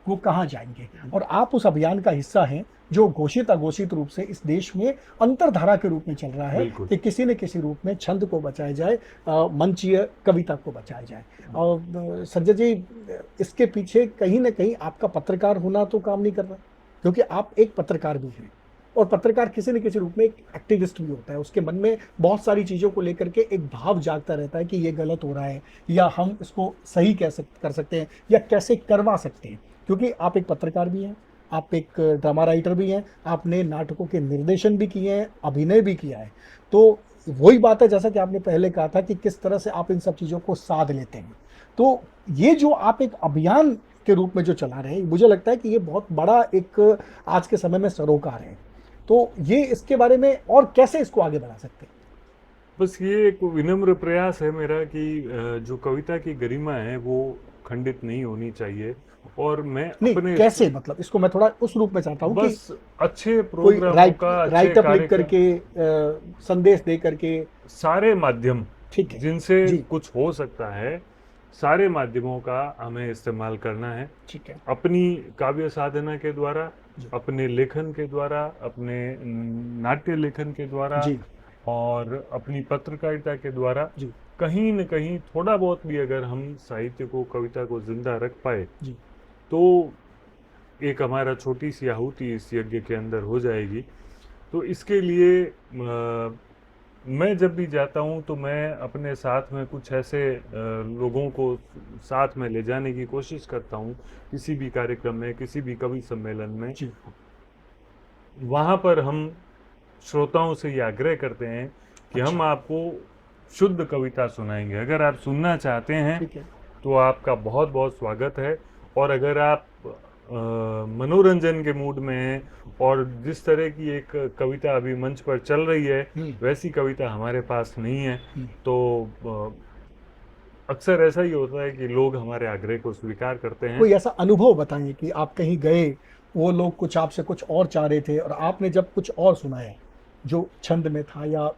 [SPEAKER 1] वो कहाँ जाएंगे। और आप उस अभियान का हिस्सा हैं जो घोषित अघोषित रूप से इस देश में अंतरधारा के रूप में चल रहा है
[SPEAKER 2] बिल्कुल।
[SPEAKER 1] कि किसी न किसी रूप में छंद को बचाया जाए, मंचीय कविता को बचाया जाए। और संजय जी, इसके पीछे कहीं ना कहीं आपका पत्रकार होना तो काम नहीं कर रहा, क्योंकि आप एक पत्रकार भी हैं और पत्रकार किसी न किसी रूप में एक एक्टिविस्ट भी होता है। उसके मन में बहुत सारी चीज़ों को लेकर के एक भाव जागता रहता है कि ये गलत हो रहा है, या हम इसको सही कर सकते हैं, या कैसे करवा सकते हैं। क्योंकि आप एक पत्रकार भी हैं, आप एक ड्रामा राइटर भी हैं, आपने नाटकों के निर्देशन भी किए हैं, अभिनय भी किया है। तो वही बात है, जैसा कि आपने पहले कहा था कि किस तरह से आप इन सब चीज़ों को साध लेते हैं। तो ये जो आप एक अभियान के रूप में जो चला रहे हैं, मुझे लगता है कि ये बहुत बड़ा एक आज के समय में सरोकार है। तो ये इसके बारे में और कैसे इसको आगे बढ़ा सकते हैं?
[SPEAKER 2] बस ये एक विनम्र प्रयास है मेरा कि जो कविता की गरिमा है वो खंडित नहीं होनी चाहिए, और मैं
[SPEAKER 1] नहीं,
[SPEAKER 2] अपने
[SPEAKER 1] कैसे, मतलब इसको मैं थोड़ा उस रूप में चाहता हूँ कि
[SPEAKER 2] बस अच्छे
[SPEAKER 1] कोई
[SPEAKER 2] प्रोग्रामों का, अच्छे
[SPEAKER 1] राइटअप लिख
[SPEAKER 2] कार्यक्रम,
[SPEAKER 1] करके संदेश दे करके।
[SPEAKER 2] सारे माध्यम
[SPEAKER 1] ठीक है
[SPEAKER 2] जिनसे
[SPEAKER 1] जी।
[SPEAKER 2] कुछ हो सकता है, सारे माध्यमों का हमें इस्तेमाल करना है।
[SPEAKER 1] ठीक है
[SPEAKER 2] अपनी काव्य साधना के द्वारा,
[SPEAKER 1] जी
[SPEAKER 2] अपने लेखन के द्वारा, अपने नाट्य लेखन के द्वारा,
[SPEAKER 1] जी
[SPEAKER 2] और अपनी पत्रकारिता के द्वारा,
[SPEAKER 1] जी
[SPEAKER 2] कहीं न कहीं थोड़ा बहुत भी अगर हम साहित्य को, कविता को जिंदा रख पाए,
[SPEAKER 1] जी
[SPEAKER 2] तो एक हमारा छोटी सी आहुति इस यज्ञ के अंदर हो जाएगी। तो इसके लिए मैं जब भी जाता हूँ तो मैं अपने साथ में कुछ ऐसे लोगों को साथ में ले जाने की कोशिश करता हूँ, किसी भी कार्यक्रम में, किसी भी कवि सम्मेलन में।
[SPEAKER 1] जी
[SPEAKER 2] वहाँ पर हम श्रोताओं से ये आग्रह करते हैं कि हम
[SPEAKER 1] अच्छा।
[SPEAKER 2] आपको शुद्ध कविता सुनाएंगे। अगर आप सुनना चाहते हैं
[SPEAKER 1] ठीक है
[SPEAKER 2] तो आपका बहुत बहुत स्वागत है। और अगर आप मनोरंजन के मूड में हैं, और जिस तरह की एक कविता अभी मंच पर चल रही है वैसी कविता हमारे पास नहीं है, तो अक्सर ऐसा ही होता है कि लोग हमारे आग्रह को स्वीकार करते हैं।
[SPEAKER 1] कोई ऐसा अनुभव बताइए कि आप कहीं गए, वो लोग कुछ आपसे कुछ और चाह रहे थे और आपने जब कुछ और सुनाया जो छंद में था या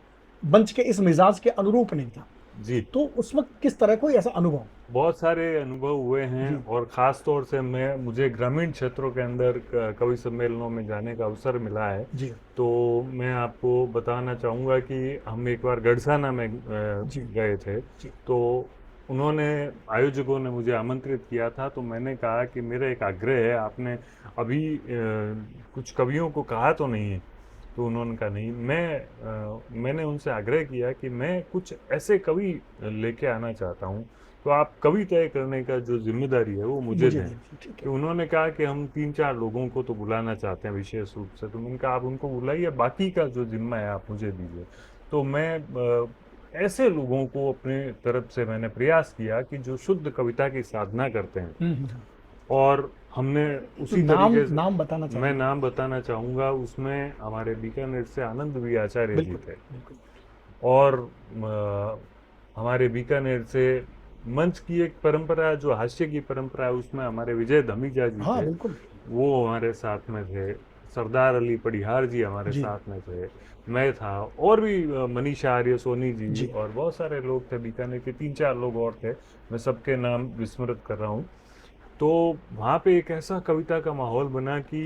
[SPEAKER 1] मंच के इस मिजाज के अनुरूप नहीं था,
[SPEAKER 2] जी,
[SPEAKER 1] तो उस वक्त किस तरह कोई ऐसा अनुभव?
[SPEAKER 2] बहुत सारे अनुभव हुए हैं।
[SPEAKER 1] जी।
[SPEAKER 2] और ख़ास तौर से मुझे ग्रामीण क्षेत्रों के अंदर कवि सम्मेलनों में जाने का अवसर मिला है।
[SPEAKER 1] जी
[SPEAKER 2] तो मैं आपको बताना चाहूँगा कि हम एक बार गढ़साना में
[SPEAKER 1] जी
[SPEAKER 2] गए थे।
[SPEAKER 1] जी
[SPEAKER 2] तो उन्होंने, आयोजकों ने मुझे आमंत्रित किया था, तो मैंने कहा कि मेरा एक आग्रह है, आपने अभी कुछ कवियों को कहा तो नहीं है? तो उन्होंने कहा नहीं। मैंने उनसे आग्रह किया कि मैं कुछ ऐसे कवि लेके आना चाहता हूँ, तो आप कवि तय करने का जो जिम्मेदारी है वो मुझे दें।
[SPEAKER 1] ठीक है
[SPEAKER 2] तो उन्होंने कहा कि हम 3-4 लोगों को तो बुलाना चाहते हैं विशेष रूप से। तो मैंने कहा आप उनको बुलाइए, बाकी का जो जिम्मा है आप मुझे दीजिए। तो मैं ऐसे लोगों को अपने तरफ से मैंने प्रयास किया कि जो शुद्ध कविता की साधना करते हैं,
[SPEAKER 1] हम्म।
[SPEAKER 2] और हमने
[SPEAKER 1] तो
[SPEAKER 2] उसी
[SPEAKER 1] नाम
[SPEAKER 2] तरीके से,
[SPEAKER 1] नाम बताना
[SPEAKER 2] मैं
[SPEAKER 1] चाहिए।
[SPEAKER 2] नाम बताना चाहूँगा, उसमें हमारे बीकानेर से आनंद भी आचार्य जी
[SPEAKER 1] बिल्कुल
[SPEAKER 2] थे।
[SPEAKER 1] बिल्कुल
[SPEAKER 2] और हमारे बीकानेर से मंच की एक परंपरा, जो हास्य की परंपरा है, उसमें हमारे विजय धमीजा जी
[SPEAKER 1] हाँ
[SPEAKER 2] थे,
[SPEAKER 1] बिल्कुल।
[SPEAKER 2] वो हमारे साथ में थे। सरदार अली पडिहार जी हमारे
[SPEAKER 1] जी
[SPEAKER 2] साथ में थे, मैं था, और भी मनीषा आर्य सोनी जी
[SPEAKER 1] जी
[SPEAKER 2] और बहुत सारे लोग थे, बीकानेर के 3-4 लोग और थे, मैं सबके नाम विस्मृत कर रहा हूँ। तो वहाँ पे एक ऐसा कविता का माहौल बना कि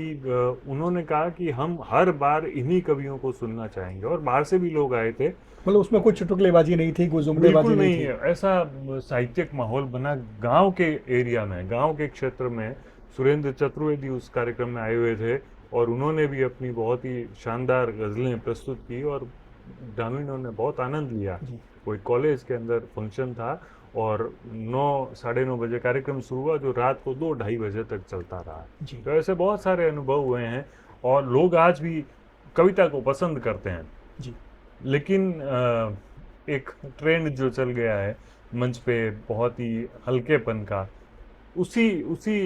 [SPEAKER 2] उन्होंने कहा कि हम हर बार इन्हीं कवियों को सुनना चाहेंगे, और बाहर से भी लोग आए थे।
[SPEAKER 1] मतलब उसमें कोई चुटकुलेबाजी नहीं थी, कोई
[SPEAKER 2] बिल्कुल
[SPEAKER 1] जुमलेबाजी नहीं
[SPEAKER 2] नहीं
[SPEAKER 1] थी।
[SPEAKER 2] है, ऐसा साहित्यिक माहौल बना गांव के एरिया में, गांव के क्षेत्र में। सुरेंद्र चतुर्वेदी उस कार्यक्रम में आए हुए थे, और उन्होंने भी अपनी बहुत ही शानदार गजलें प्रस्तुत की, और ग्रामीणों ने बहुत आनंद लिया।
[SPEAKER 1] जी
[SPEAKER 2] कोई कॉलेज के अंदर फंक्शन था, और 9 साढ़े 9 बजे कार्यक्रम शुरू हुआ, जो रात को 2-2:30 बजे तक चलता रहा।
[SPEAKER 1] जी
[SPEAKER 2] तो ऐसे बहुत सारे अनुभव हुए हैं, और लोग आज भी कविता को पसंद करते हैं।
[SPEAKER 1] जी
[SPEAKER 2] लेकिन एक ट्रेंड जो चल गया है मंच पे, बहुत ही हल्केपन का, उसी उसी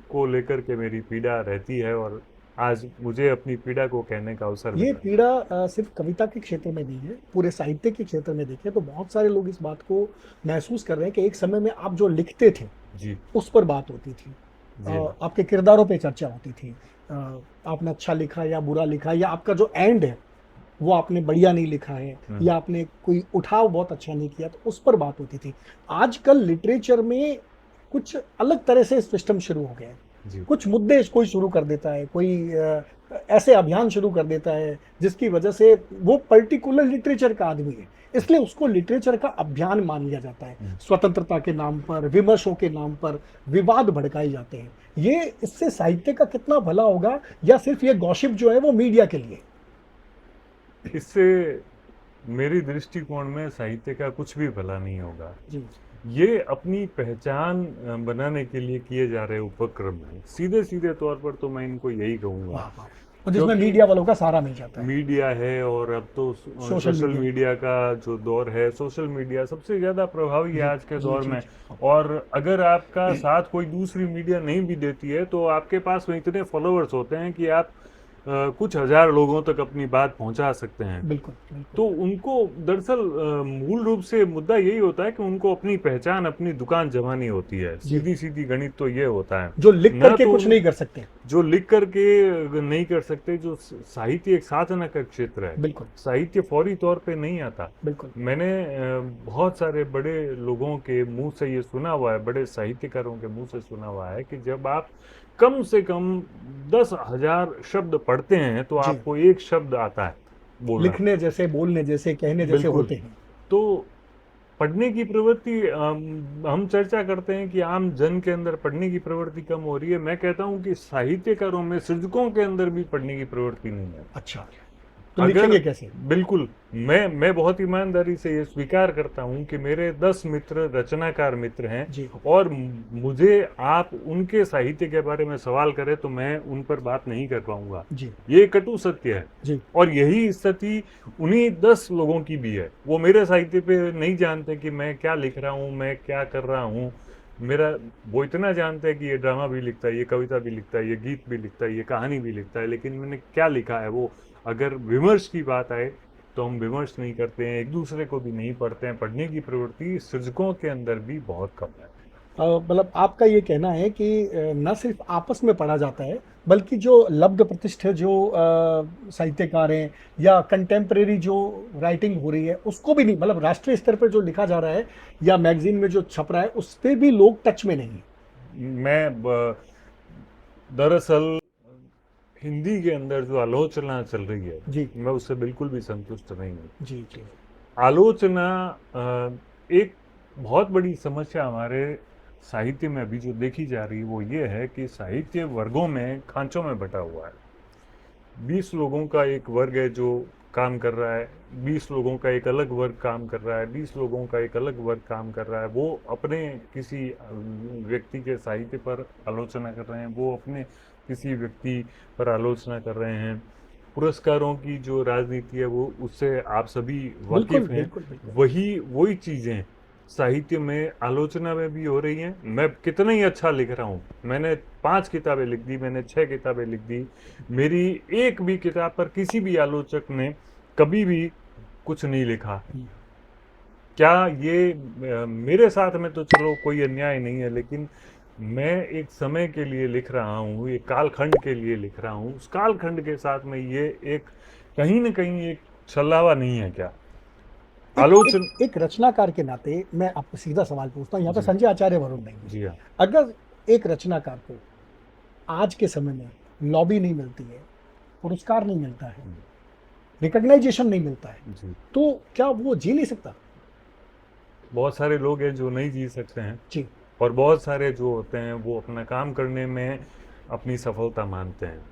[SPEAKER 2] को लेकर के मेरी पीड़ा रहती है, और आज मुझे अपनी पीड़ा को कहने का अवसर
[SPEAKER 1] ये
[SPEAKER 2] मिला।
[SPEAKER 1] पीड़ा सिर्फ कविता के क्षेत्र में नहीं है, पूरे साहित्य के क्षेत्र में देखें तो बहुत सारे लोग इस बात को महसूस कर रहे हैं कि एक समय में आप जो लिखते थे
[SPEAKER 2] जी
[SPEAKER 1] उस पर बात होती थी,
[SPEAKER 2] जी हाँ।
[SPEAKER 1] आपके किरदारों पे चर्चा होती थी, आपने अच्छा लिखा या बुरा लिखा, या आपका जो एंड है वो आपने बढ़िया नहीं लिखा है, या आपने कोई उठाव बहुत अच्छा नहीं किया, तो उस पर बात होती थी। आजकल लिटरेचर में कुछ अलग तरह से सिस्टम शुरू हो गया है।
[SPEAKER 2] जी
[SPEAKER 1] कुछ मुद्दे कोई शुरू कर देता है, कोई ऐसे अभियान शुरू कर देता है जिसकी वजह से वो पर्टिकुलर लिटरेचर का आदमी है, इसलिए उसको लिटरेचर का अभियान मान लिया जाता है। स्वतंत्रता के नाम पर, विमर्शों के नाम पर विवाद भड़काए जाते हैं। ये इससे साहित्य का कितना भला होगा, या सिर्फ ये गॉसिप जो है वो मीडिया के लिए?
[SPEAKER 2] इससे मेरी दृष्टिकोण में साहित्य का कुछ भी भला नहीं होगा।
[SPEAKER 1] जी
[SPEAKER 2] ये अपनी पहचान बनाने के लिए किए जा रहे उपक्रम हैं। सीधे सीधे तौर पर तो मैं इनको यही कहूँगा,
[SPEAKER 1] वाह वाह, और जिसमें
[SPEAKER 2] क्योंकि
[SPEAKER 1] मीडिया वालों का सहारा मिल जाता है।
[SPEAKER 2] मीडिया है, और अब तो
[SPEAKER 1] सोशल
[SPEAKER 2] सोशल
[SPEAKER 1] मीडिया।
[SPEAKER 2] मीडिया का जो दौर है, सोशल मीडिया सबसे ज़्यादा प्रभावी है
[SPEAKER 1] जी
[SPEAKER 2] आज के
[SPEAKER 1] जी
[SPEAKER 2] दौर
[SPEAKER 1] जी
[SPEAKER 2] में।
[SPEAKER 1] जी
[SPEAKER 2] और अगर आपका साथ कोई दूसरी मीडिया नहीं भी देती है, तो आपके पास में इतने फॉलोअर्स होते हैं कि आप कुछ हजार लोगों तक अपनी बात पहुंचा सकते हैं।
[SPEAKER 1] बिल्कुल बिल्कुल।
[SPEAKER 2] तो उनको दरअसल मूल रूप से मुद्दा यही होता है कि उनको अपनी पहचान, अपनी दुकान जमानी होती है।
[SPEAKER 1] जी,
[SPEAKER 2] सीधी सीधी गणित तो ये होता है।
[SPEAKER 1] जो लिख
[SPEAKER 2] ना
[SPEAKER 1] करके
[SPEAKER 2] तो
[SPEAKER 1] कुछ नहीं कर सकते।
[SPEAKER 2] जो लिख करके नहीं कर सकते, जो साहित्य एक साधना का क्षेत्र है,
[SPEAKER 1] बिल्कुल
[SPEAKER 2] साहित्य फौरी तौर पे नहीं आता।
[SPEAKER 1] बिल्कुल।
[SPEAKER 2] मैंने बहुत सारे बड़े लोगों के मुंह से ये सुना हुआ है, बड़े साहित्यकारों के मुंह से सुना हुआ है, कि जब आप कम से कम 10,000 शब्द पढ़ते हैं, तो
[SPEAKER 1] जी,
[SPEAKER 2] आपको एक शब्द आता है बोलना।
[SPEAKER 1] लिखने जैसे, बोलने जैसे, कहने जैसे
[SPEAKER 2] बिल्कुल।
[SPEAKER 1] होते हैं।
[SPEAKER 2] तो पढ़ने की प्रवृत्ति, हम चर्चा करते हैं कि आम जन के अंदर पढ़ने की प्रवृत्ति कम हो रही है। मैं कहता हूं कि साहित्यकारों में, सृजकों के अंदर भी पढ़ने की प्रवृत्ति नहीं है।
[SPEAKER 1] अच्छा, तो
[SPEAKER 2] अगर
[SPEAKER 1] लिखेंगे कैसे?
[SPEAKER 2] बिल्कुल, मैं बहुत ईमानदारी से ये स्वीकार करता हूं कि मेरे 10 मित्र रचनाकार मित्र हैं,
[SPEAKER 1] जी
[SPEAKER 2] और मुझे आप उनके साहित्य के बारे में सवाल करें तो मैं उन पर बात नहीं कर पाऊंगा।
[SPEAKER 1] जी
[SPEAKER 2] ये कटु सत्य है।
[SPEAKER 1] जी
[SPEAKER 2] और यही स्थिति उन्हीं 10 लोगों की भी है। वो मेरे साहित्य पे नहीं जानते कि मैं क्या लिख रहा हूँ, मैं क्या कर रहा हूँ। मेरा वो इतना जानते हैं कि ये ड्रामा भी लिखता है, ये कविता भी लिखता है, ये गीत भी लिखता है, ये कहानी भी लिखता है, लेकिन मैंने क्या लिखा है वो, अगर विमर्श की बात आए तो हम विमर्श नहीं करते हैं, एक दूसरे को भी नहीं पढ़ते हैं। पढ़ने की प्रवृत्ति सृजकों के अंदर भी बहुत कम है।
[SPEAKER 1] मतलब आपका ये कहना है कि न सिर्फ आपस में पढ़ा जाता है, बल्कि जो लब्ध प्रतिष्ठित जो साहित्यकार हैं, या कंटेम्प्रेरी जो राइटिंग हो रही है उसको भी नहीं, मतलब राष्ट्रीय स्तर पर जो लिखा जा रहा है या मैगजीन में जो छप रहा है उस पर भी लोग टच में नहीं है।
[SPEAKER 2] मैं दरअसल हिंदी के अंदर जो आलोचना चल रही है,
[SPEAKER 1] जी
[SPEAKER 2] मैं उससे बिल्कुल भी संतुष्ट नहीं हूँ।
[SPEAKER 1] जी जी
[SPEAKER 2] आलोचना एक बहुत बड़ी समस्या हमारे साहित्य में अभी जो देखी जा रही है, वो ये है कि साहित्य वर्गों में, खांचों में बटा हुआ है। 20 लोगों का एक वर्ग है जो काम कर रहा है, 20 लोगों का एक अलग वर्ग काम कर रहा है, 20 लोगों का एक अलग वर्ग काम कर रहा है। वो अपने किसी व्यक्ति के साहित्य पर आलोचना कर रहे हैं, वो अपने किसी व्यक्ति पर आलोचना कर रहे हैं। पुरस्कारों की जो राजनीति है, वो उससे आप सभी
[SPEAKER 1] बिल्कुल
[SPEAKER 2] वाकिफ हैं।
[SPEAKER 1] बिल्कुल बिल्कुल।
[SPEAKER 2] वही चीज़ें साहित्य में, आलोचना में भी हो रही हैं। मैं कितना ही अच्छा लिख रहा हूँ, मैंने 5 किताबें लिख दी, मैंने 6 किताबें लिख दी, मेरी एक भी किताब पर किसी भी आलोचक ने कभी भी कुछ नहीं लिखा।
[SPEAKER 1] हम्म,
[SPEAKER 2] क्या ये मेरे साथ में तो चलो कोई अन्याय नहीं है, लेकिन मैं एक समय के लिए लिख रहा हूँ, एक कालखंड के लिए लिख रहा हूँ, उस कालखंड के साथ में ये एक कहीं न कहीं एक छलावा नहीं है क्या? आलोचन
[SPEAKER 1] एक रचनाकार के नाते मैं आपको सीधा सवाल पूछता हूँ, यहाँ पे
[SPEAKER 2] जी,
[SPEAKER 1] संजय आचार्य वरुण नहीं है।
[SPEAKER 2] जी हाँ।
[SPEAKER 1] अगर एक रचनाकार को आज के समय में लॉबी नहीं मिलती है, पुरस्कार नहीं मिलता है,
[SPEAKER 2] हुँ,
[SPEAKER 1] रिकॉग्नाइजेशन नहीं मिलता है,
[SPEAKER 2] जी।
[SPEAKER 1] तो क्या वो जी नहीं सकता?
[SPEAKER 2] बहुत सारे लोग हैं जो नहीं जी सकते हैं,
[SPEAKER 1] जी।
[SPEAKER 2] और बहुत सारे जो होते हैं वो अपना काम करने में अपनी सफलता मानते हैं।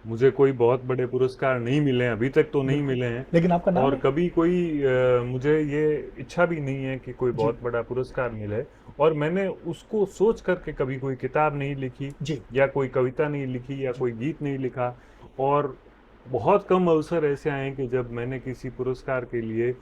[SPEAKER 2] मुझे कोई बहुत बड़े पुरस्कार नहीं मिले हैं, अभी तक तो नहीं
[SPEAKER 1] बिल्कुल।
[SPEAKER 2] मिले हैं,
[SPEAKER 1] लेकिन आपका नाम
[SPEAKER 2] और
[SPEAKER 1] है।
[SPEAKER 2] कभी कोई मुझे ये इच्छा भी नहीं है कि कोई
[SPEAKER 1] जी।
[SPEAKER 2] बहुत बड़ा पुरस्कार मिले, और मैंने उसको सोच करके कभी कोई किताब नहीं लिखी,
[SPEAKER 1] जी।
[SPEAKER 2] या कोई कविता नहीं लिखी, या
[SPEAKER 1] जी।
[SPEAKER 2] कोई गीत नहीं लिखा। और बहुत कम अवसर ऐसे आए हैं कि जब मैंने किसी पुरस्कार के लिए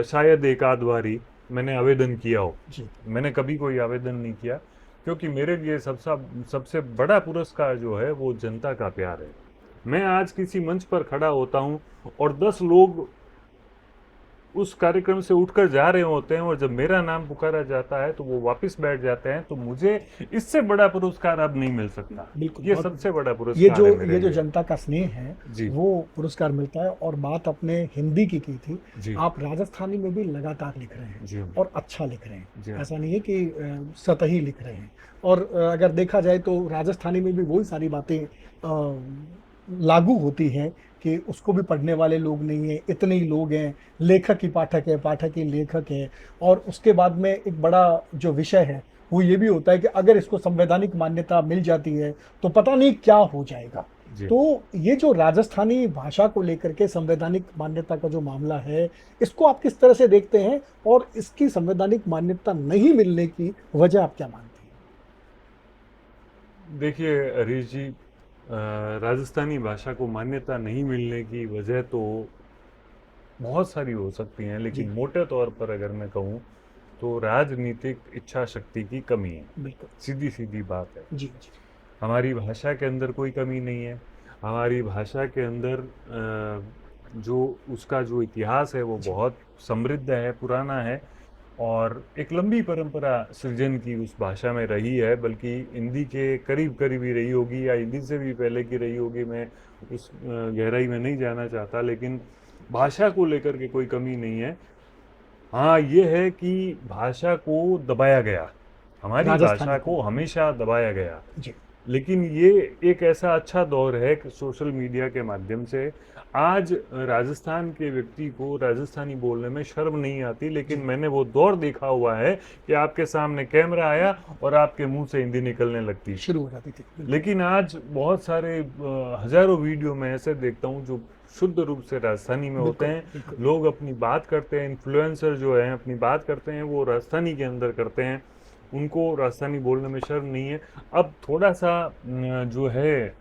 [SPEAKER 2] शायद एक आध बारी मैंने आवेदन किया हो।
[SPEAKER 1] जी।
[SPEAKER 2] मैंने कभी कोई आवेदन नहीं किया, क्योंकि मेरे लिए सबसे बड़ा पुरस्कार जो है वो जनता का प्यार है। मैं आज किसी मंच पर खड़ा होता हूँ और 10 लोग उस कार्यक्रम से उठकर जा रहे होते हैं, और जब मेरा नाम पुकारा जाता है तो वो वापस बैठ जाते हैं, तो मुझे इससे बड़ा पुरस्कार अब नहीं मिल सकता।
[SPEAKER 1] बिल्कुल।
[SPEAKER 2] ये
[SPEAKER 1] बहुत
[SPEAKER 2] सबसे बड़ा
[SPEAKER 1] ये
[SPEAKER 2] पुरस्कार
[SPEAKER 1] जो
[SPEAKER 2] है मेरे
[SPEAKER 1] ये जो
[SPEAKER 2] लिए।
[SPEAKER 1] जनता का स्नेह है,
[SPEAKER 2] जी,
[SPEAKER 1] वो पुरस्कार मिलता है। और बात आपने हिंदी की थी।
[SPEAKER 2] जी,
[SPEAKER 1] आप राजस्थानी में भी लगातार लिख रहे हैं
[SPEAKER 2] जी,
[SPEAKER 1] और अच्छा लिख रहे हैं।
[SPEAKER 2] जी हाँ,
[SPEAKER 1] ऐसा नहीं है कि सतही लिख रहे हैं। और अगर देखा जाए तो राजस्थानी में भी वही सारी बातें लागू होती हैं कि उसको भी पढ़ने वाले लोग नहीं हैं, इतने ही लोग हैं, लेखक ही पाठक है, पाठक ही लेखक है। और उसके बाद में एक बड़ा जो विषय है वो ये भी होता है कि अगर इसको संवैधानिक मान्यता मिल जाती है तो पता नहीं क्या हो जाएगा।
[SPEAKER 2] जी।
[SPEAKER 1] तो ये जो राजस्थानी भाषा को लेकर के संवैधानिक मान्यता का जो मामला है, इसको आप किस तरह से देखते हैं? और इसकी संवैधानिक मान्यता नहीं मिलने की वजह आप क्या मानते हैं?
[SPEAKER 2] देखिए हरीश जी, राजस्थानी भाषा को मान्यता नहीं मिलने की वजह तो बहुत सारी हो सकती हैं, लेकिन
[SPEAKER 1] जी।
[SPEAKER 2] मोटे तौर पर अगर मैं कहूँ तो राजनीतिक इच्छा शक्ति की कमी है।
[SPEAKER 1] बिल्कुल।
[SPEAKER 2] सीधी सीधी बात है।
[SPEAKER 1] जी। जी।
[SPEAKER 2] हमारी भाषा के अंदर कोई कमी नहीं है। हमारी भाषा के अंदर जो उसका जो इतिहास है वो
[SPEAKER 1] जी।
[SPEAKER 2] बहुत समृद्ध है, पुराना है, और एक लंबी परंपरा सृजन की उस भाषा में रही है, बल्कि हिंदी के करीब करीब ही रही होगी, या हिंदी से भी पहले की रही होगी। मैं उस गहराई में नहीं जाना चाहता, लेकिन भाषा को लेकर के कोई कमी नहीं है। हाँ, ये है कि भाषा को दबाया गया, हमारी
[SPEAKER 1] राजस्थानी
[SPEAKER 2] भाषा
[SPEAKER 1] को।
[SPEAKER 2] को हमेशा दबाया गया।
[SPEAKER 1] जी।
[SPEAKER 2] लेकिन ये एक ऐसा अच्छा दौर है कि सोशल मीडिया के माध्यम से आज राजस्थान के व्यक्ति को राजस्थानी बोलने में शर्म नहीं आती, लेकिन
[SPEAKER 1] जी।
[SPEAKER 2] मैंने वो दौर देखा हुआ है कि आपके सामने कैमरा आया और आपके मुंह से हिंदी निकलने लगती।
[SPEAKER 1] शुरू हो जाती थी। बिल्कुल।
[SPEAKER 2] लेकिन आज बहुत सारे हजारों वीडियो में ऐसे देखता हूँ जो शुद्ध रूप से राजस्थानी में होते
[SPEAKER 1] बिल्कुल।
[SPEAKER 2] हैं।
[SPEAKER 1] बिल्कुल।
[SPEAKER 2] लोग अपनी बात करते हैं, इन्फ्लुएंसर जो हैं अपनी बात करते हैं वो राजस्थानी के अंदर करते हैं, उनको राजस्थानी बोलने में शर्म नहीं है। अब थोड़ा सा जो है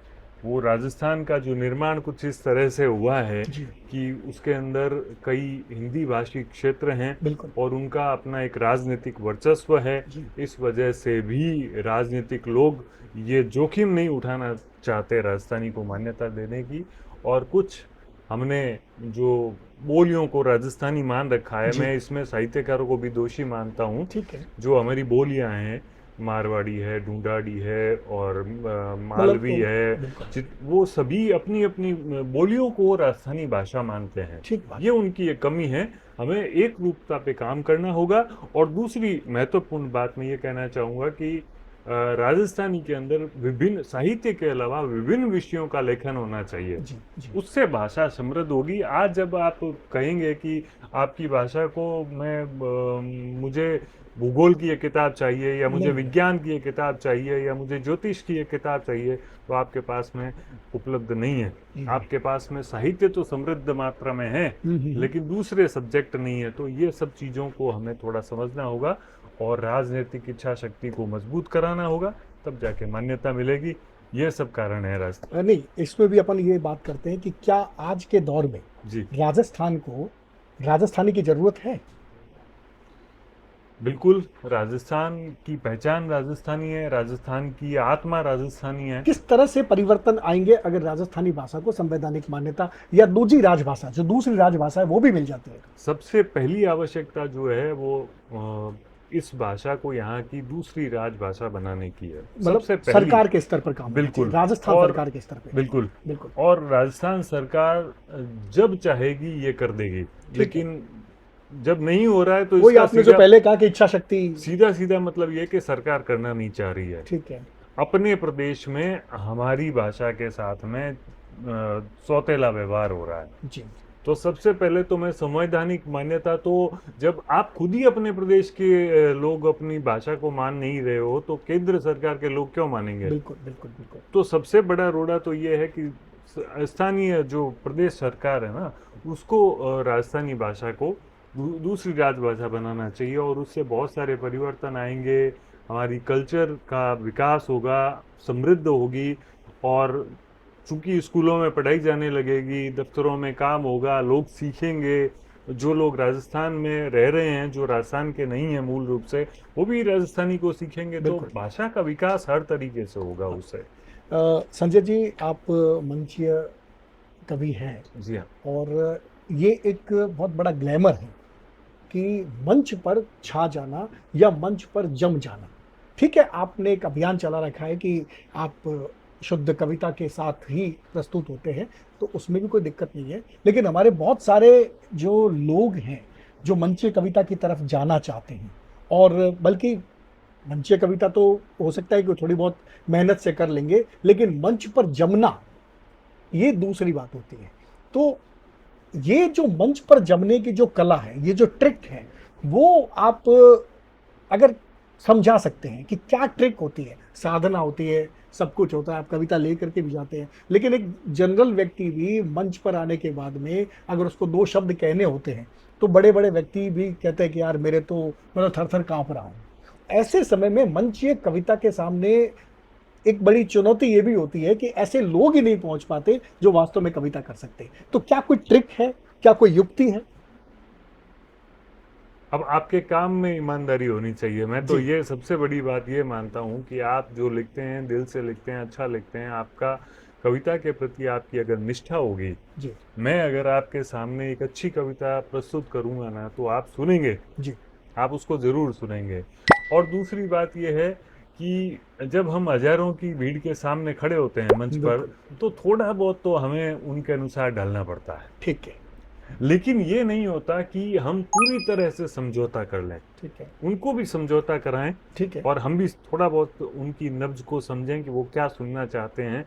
[SPEAKER 2] वो राजस्थान का जो निर्माण कुछ इस तरह से हुआ है
[SPEAKER 1] जी।
[SPEAKER 2] कि उसके अंदर कई हिंदी भाषी क्षेत्र हैं,
[SPEAKER 1] बिल्कुल।
[SPEAKER 2] और उनका अपना एक राजनीतिक वर्चस्व है।
[SPEAKER 1] जी।
[SPEAKER 2] इस वजह से भी राजनीतिक लोग ये जोखिम नहीं उठाना चाहते राजस्थानी को मान्यता देने की, और कुछ हमने जो बोलियों को राजस्थानी मान रखा है,
[SPEAKER 1] जी।
[SPEAKER 2] मैं इसमें साहित्यकारों को भी दोषी मानता हूँ।
[SPEAKER 1] ठीक है।
[SPEAKER 2] जो हमारी बोलियां हैं, मारवाड़ी है, ढूंढाड़ी है, और
[SPEAKER 1] मतलब
[SPEAKER 2] मालवी है,
[SPEAKER 1] बिल्कुल
[SPEAKER 2] वो सभी अपनी अपनी बोलियों को राजस्थानी भाषा मानते हैं।
[SPEAKER 1] ठीक बात
[SPEAKER 2] ये उनकी एक कमी है। हमें एक रूपता पे काम करना होगा। और दूसरी महत्वपूर्ण बात मैं ये कहना चाहूँगा कि राजस्थानी के अंदर विभिन्न साहित्य के अलावा विभिन्न विषयों का लेखन होना चाहिए।
[SPEAKER 1] है। जी। जी।
[SPEAKER 2] उससे भाषा समृद्ध होगी। आज जब आप कहेंगे कि आपकी भाषा को मुझे भूगोल की एक किताब चाहिए, या मुझे
[SPEAKER 1] नहीं मिलेगा।
[SPEAKER 2] विज्ञान की एक किताब चाहिए, या मुझे ज्योतिष की एक किताब चाहिए, तो आपके पास में उपलब्ध नहीं है। आपके पास में साहित्य तो समृद्ध मात्रा में है, लेकिन दूसरे सब्जेक्ट नहीं है। तो ये सब चीज़ों को हमें थोड़ा समझना होगा, और राजनीतिक इच्छा शक्ति को मजबूत कराना होगा, तब जाके मान्यता मिलेगी। ये सब कारण है राजनीति।
[SPEAKER 1] नहीं, इसमें भी अपन ये बात करते हैं कि क्या आज के दौर में
[SPEAKER 2] जी,
[SPEAKER 1] राजस्थान को राजस्थानी की जरूरत है?
[SPEAKER 2] बिल्कुल, राजस्थान की पहचान राजस्थानी है, राजस्थान की आत्मा राजस्थानी है।
[SPEAKER 1] किस तरह से परिवर्तन आएंगे अगर राजस्थानी भाषा को संवैधानिक मान्यता या दूसरी राजभाषा, जो दूसरी राजभाषा है, वो भी मिल जाती है?
[SPEAKER 2] सबसे पहली आवश्यकता जो है वो इस भाषा को यहाँ की दूसरी राजभाषा बनाने की है,
[SPEAKER 1] मतलब
[SPEAKER 2] सबसे पहली।
[SPEAKER 1] सरकार के स्तर पर काम होना चाहिए,
[SPEAKER 2] बिल्कुल।
[SPEAKER 1] राजस्थान
[SPEAKER 2] और
[SPEAKER 1] सरकार के स्तर पे।
[SPEAKER 2] बिल्कुल।
[SPEAKER 1] बिल्कुल।
[SPEAKER 2] और राजस्थान सरकार जब चाहेगी ये कर देगी,
[SPEAKER 1] ठीक है।
[SPEAKER 2] लेकिन जब नहीं हो रहा है तो
[SPEAKER 1] वही
[SPEAKER 2] इसका
[SPEAKER 1] आपने जो
[SPEAKER 2] सीधा
[SPEAKER 1] पहले कहा कि इच्छा शक्ति।
[SPEAKER 2] सीधा सीधा मतलब ये कि सरकार करना नहीं चाह रही है।
[SPEAKER 1] ठीक है।
[SPEAKER 2] अपने प्रदेश में हमारी भाषा के साथ में सौतेला व्यवहार हो रहा है।
[SPEAKER 1] जी।
[SPEAKER 2] तो सबसे पहले तो मैं संवैधानिक मान्यता, तो जब आप खुद ही अपने प्रदेश के लोग अपनी भाषा को मान नहीं रहे हो तो केंद्र सरकार के लोग क्यों मानेंगे?
[SPEAKER 1] बिल्कुल बिल्कुल बिल्कुल।
[SPEAKER 2] तो सबसे बड़ा रोड़ा तो ये है कि स्थानीय जो प्रदेश सरकार है ना, उसको राजस्थानी भाषा को दूसरी राजभाषा बनाना चाहिए, और उससे बहुत सारे परिवर्तन आएंगे। हमारी कल्चर का विकास होगा, समृद्ध होगी। और चूंकि स्कूलों में पढ़ाई जाने लगेगी, दफ्तरों में काम होगा, लोग सीखेंगे। जो लोग राजस्थान में रह रहे हैं, जो राजस्थान के नहीं है मूल रूप से, वो भी राजस्थानी को सीखेंगे। तो
[SPEAKER 1] बिल्कुल।
[SPEAKER 2] भाषा का विकास हर तरीके से होगा उससे।
[SPEAKER 1] संजय जी, आप मंचीय कवि हैं,
[SPEAKER 2] जी हाँ।
[SPEAKER 1] और ये एक बहुत बड़ा ग्लैमर है कि मंच पर छा जाना या मंच पर जम जाना। ठीक है, आपने एक अभियान चला रखा है कि आप शुद्ध कविता के साथ ही प्रस्तुत होते हैं, तो उसमें भी कोई दिक्कत नहीं है। लेकिन हमारे बहुत सारे जो लोग हैं जो मंचीय कविता की तरफ जाना चाहते हैं, और बल्कि मंचीय कविता तो हो सकता है कि थोड़ी बहुत मेहनत से कर लेंगे, लेकिन मंच पर जमना ये दूसरी बात होती है। तो ये जो मंच पर जमने की जो कला है, ये जो ट्रिक है, वो आप अगर समझा सकते हैं कि क्या ट्रिक होती है? साधना होती है, सब कुछ होता है, आप कविता लेकर के भी जाते हैं, लेकिन एक जनरल व्यक्ति भी मंच पर आने के बाद में अगर उसको दो शब्द कहने होते हैं, तो बड़े बड़े व्यक्ति भी कहते हैं कि यार मेरे तो मैं तो थर थर कांप रहा हूँ। ऐसे समय में मंचीय कविता के सामने एक बड़ी चुनौती ये भी होती है कि ऐसे लोग ही नहीं पहुंच पाते जो वास्तव में कविता कर सकते। तो क्या कोई ट्रिक है, क्या कोई युक्ति है?
[SPEAKER 2] अब आपके काम में ईमानदारी होनी चाहिए। मैं तो
[SPEAKER 1] जी।
[SPEAKER 2] ये सबसे बड़ी बात ये मानता हूँ कि आप जो लिखते हैं, दिल से लिखते हैं, अच्छा लिखते हैं, आपका कविता के प्रति आपकी अगर निष्ठा होगी,
[SPEAKER 1] जी।
[SPEAKER 2] मैं अगर आपके सामने एक अच्छी कविता प्रस्तुत करूंगा ना, तो आप सुनेंगे,
[SPEAKER 1] जी।
[SPEAKER 2] आप उसको जरूर सुनेंगे। और दूसरी बात यह है कि जब हम हजारों की भीड़ के सामने खड़े होते हैं मंच पर,
[SPEAKER 1] बिल्कुल।
[SPEAKER 2] तो थोड़ा बहुत तो हमें उनके अनुसार ढलना पड़ता है।
[SPEAKER 1] ठीक है।
[SPEAKER 2] लेकिन ये नहीं होता कि हम पूरी तरह से समझौता कर लें।
[SPEAKER 1] ठीक है।
[SPEAKER 2] उनको भी समझौता कराएं,
[SPEAKER 1] ठीक है।
[SPEAKER 2] और हम भी थोड़ा बहुत उनकी नब्ज को समझें कि वो क्या सुनना चाहते हैं।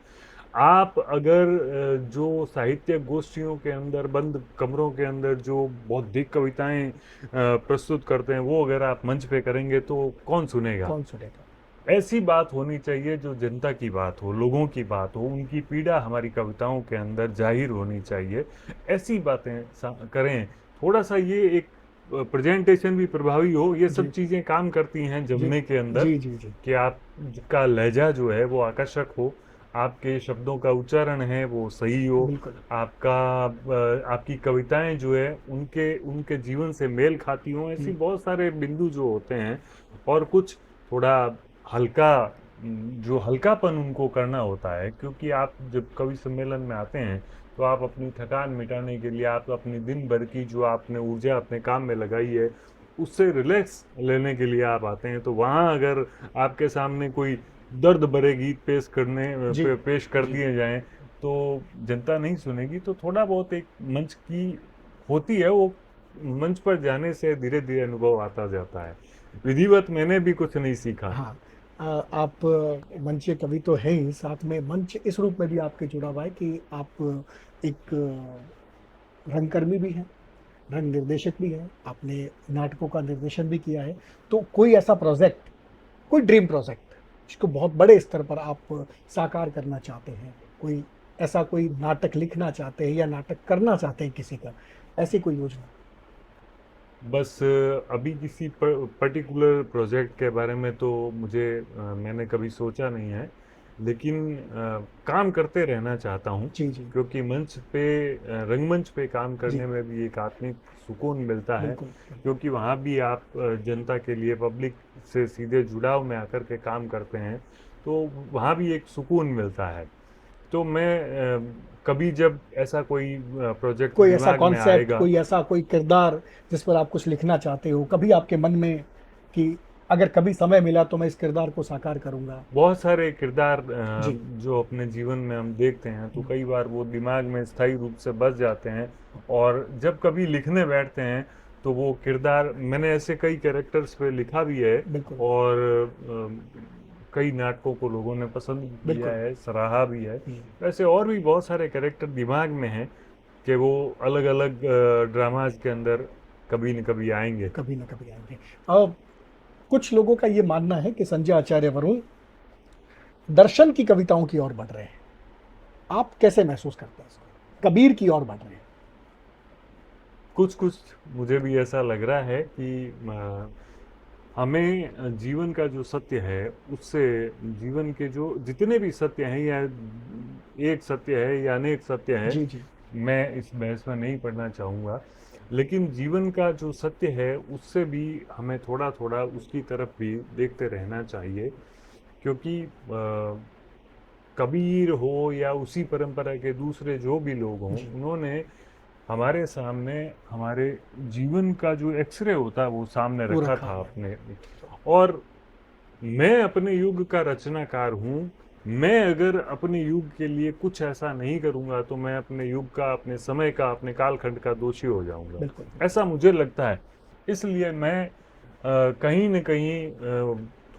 [SPEAKER 2] आप अगर जो साहित्य गोष्ठियों के अंदर, बंद कमरों के अंदर जो बौद्धिक कविताएं प्रस्तुत करते हैं, वो अगर आप मंच पे करेंगे तो कौन सुनेगा?
[SPEAKER 1] कौन सुनेगा?
[SPEAKER 2] ऐसी बात होनी चाहिए जो जनता की बात हो, लोगों की बात हो, उनकी पीड़ा हमारी कविताओं के अंदर जाहिर होनी चाहिए। ऐसी बातें करें। थोड़ा सा ये एक प्रेजेंटेशन भी प्रभावी हो, ये
[SPEAKER 1] जी।
[SPEAKER 2] सब चीज़ें काम करती हैं
[SPEAKER 1] जी।
[SPEAKER 2] जमने के अंदर।
[SPEAKER 1] जी। जी। जी।
[SPEAKER 2] कि आपका लहजा जो है वो आकर्षक हो, आपके शब्दों का उच्चारण है वो सही हो,
[SPEAKER 1] बिल्कुल।
[SPEAKER 2] आपकी कविताएं जो है उनके उनके जीवन से मेल खाती हों। ऐसी बहुत सारे बिंदु जो होते हैं। और कुछ थोड़ा हल्का, जो हल्कापन उनको करना होता है, क्योंकि आप जब कवि सम्मेलन में आते हैं तो आप अपनी थकान मिटाने के लिए, आप अपनी दिन भर की जो आपने ऊर्जा अपने काम में लगाई है, उससे रिलैक्स लेने के लिए आप आते हैं। तो वहाँ अगर आपके सामने कोई दर्द भरे गीत
[SPEAKER 1] जी।
[SPEAKER 2] पेश कर
[SPEAKER 1] जी।
[SPEAKER 2] दिए जाएं, तो जनता नहीं सुनेगी। तो थोड़ा बहुत एक मंच की होती है, वो मंच पर जाने से धीरे धीरे अनुभव आता जाता है। विधिवत मैंने भी कुछ नहीं सीखा।
[SPEAKER 1] हाँ। आप मंचीय कवि तो हैं ही, साथ में मंच इस रूप में भी आपके जुड़ा हुआ है कि आप एक रंगकर्मी भी हैं, रंग निर्देशक भी हैं, आपने नाटकों का निर्देशन भी किया है। तो कोई ऐसा प्रोजेक्ट, कोई ड्रीम प्रोजेक्ट जिसको बहुत बड़े स्तर पर आप साकार करना चाहते हैं, कोई ऐसा कोई नाटक लिखना चाहते हैं या नाटक करना चाहते हैं किसी का, ऐसी कोई योजना?
[SPEAKER 2] बस अभी किसी पर्टिकुलर प्रोजेक्ट के बारे में तो मैंने कभी सोचा नहीं है। लेकिन काम करते रहना चाहता हूँ,
[SPEAKER 1] जी जी
[SPEAKER 2] क्योंकि मंच पे रंगमंच पे काम
[SPEAKER 1] जी
[SPEAKER 2] करने में भी एक आत्मिक सुकून मिलता है,
[SPEAKER 1] बिल्कुल
[SPEAKER 2] क्योंकि वहाँ भी आप जनता के लिए, पब्लिक से सीधे जुड़ाव में आकर के काम करते हैं, तो वहाँ भी एक सुकून मिलता है। तो मैं कभी जब ऐसा कोई प्रोजेक्ट
[SPEAKER 1] कोई ऐसा
[SPEAKER 2] दिमाग में
[SPEAKER 1] कॉन्सेप्ट,
[SPEAKER 2] आएगा,
[SPEAKER 1] कोई ऐसा कोई किरदार जिस पर आप कुछ लिखना चाहते हो, कभी आपके मन में कि अगर कभी समय मिला तो मैं इस किरदार को साकार करूंगा?
[SPEAKER 2] बहुत सारे किरदार
[SPEAKER 1] जी
[SPEAKER 2] जो अपने जीवन में हम देखते हैं, तो
[SPEAKER 1] हम्म,
[SPEAKER 2] कई बार वो दिमाग में स्थायी रूप से बस जाते हैं, और जब कभी लिखने बैठते हैं तो वो किरदार, मैंने ऐसे कई कैरेक्टर्स पे लिखा भी है,
[SPEAKER 1] बिल्कुल
[SPEAKER 2] और कई नाटकों को लोगों ने पसंद भी किया
[SPEAKER 1] बिल्कुल
[SPEAKER 2] है, सराहा भी है।
[SPEAKER 1] हम्म,
[SPEAKER 2] वैसे और भी बहुत सारे कैरेक्टर दिमाग में हैं कि वो अलग अलग ड्रामाज के अंदर कभी न कभी आएंगे।
[SPEAKER 1] कभी ना कभी आएंगे। अब कुछ लोगों का ये मानना है कि संजय आचार्य वरुण दर्शन की कविताओं की ओर बढ़ रहे हैं। आप कैसे महसूस करते हैं इसको? कबीर की ओर बढ़ रहे हैं?
[SPEAKER 2] कुछ कुछ मुझे भी ऐसा लग रहा है कि हमें जीवन का जो सत्य है उससे, जीवन के जो जितने भी सत्य हैं, या एक सत्य है या अनेक सत्य है,
[SPEAKER 1] जी जी
[SPEAKER 2] मैं इस बहस में नहीं पढ़ना चाहूँगा, लेकिन जीवन का जो सत्य है उससे भी हमें थोड़ा थोड़ा उसकी तरफ भी देखते रहना चाहिए, क्योंकि कबीर हो या उसी परंपरा के दूसरे जो भी लोग हों,
[SPEAKER 1] जी
[SPEAKER 2] उन्होंने हमारे सामने हमारे जीवन का जो एक्सरे होता है वो सामने
[SPEAKER 1] वो
[SPEAKER 2] रखा
[SPEAKER 1] रखा
[SPEAKER 2] था
[SPEAKER 1] है।
[SPEAKER 2] अपने। और मैं अपने युग का रचनाकार हूँ। मैं अगर अपने युग के लिए कुछ ऐसा नहीं करूँगा तो मैं अपने युग का, अपने समय का, अपने कालखंड का दोषी हो जाऊँगा,
[SPEAKER 1] बिल्कुल
[SPEAKER 2] ऐसा मुझे लगता है। इसलिए मैं कहीं न कहीं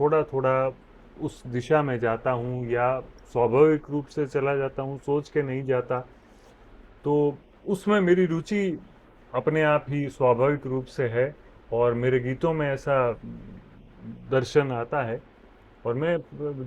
[SPEAKER 2] थोड़ा थोड़ा उस दिशा में जाता हूँ, या स्वाभाविक रूप से चला जाता हूँ, सोच के नहीं जाता। तो उसमें मेरी रुचि अपने आप ही स्वाभाविक रूप से है, और मेरे गीतों में ऐसा दर्शन आता है। और मैं,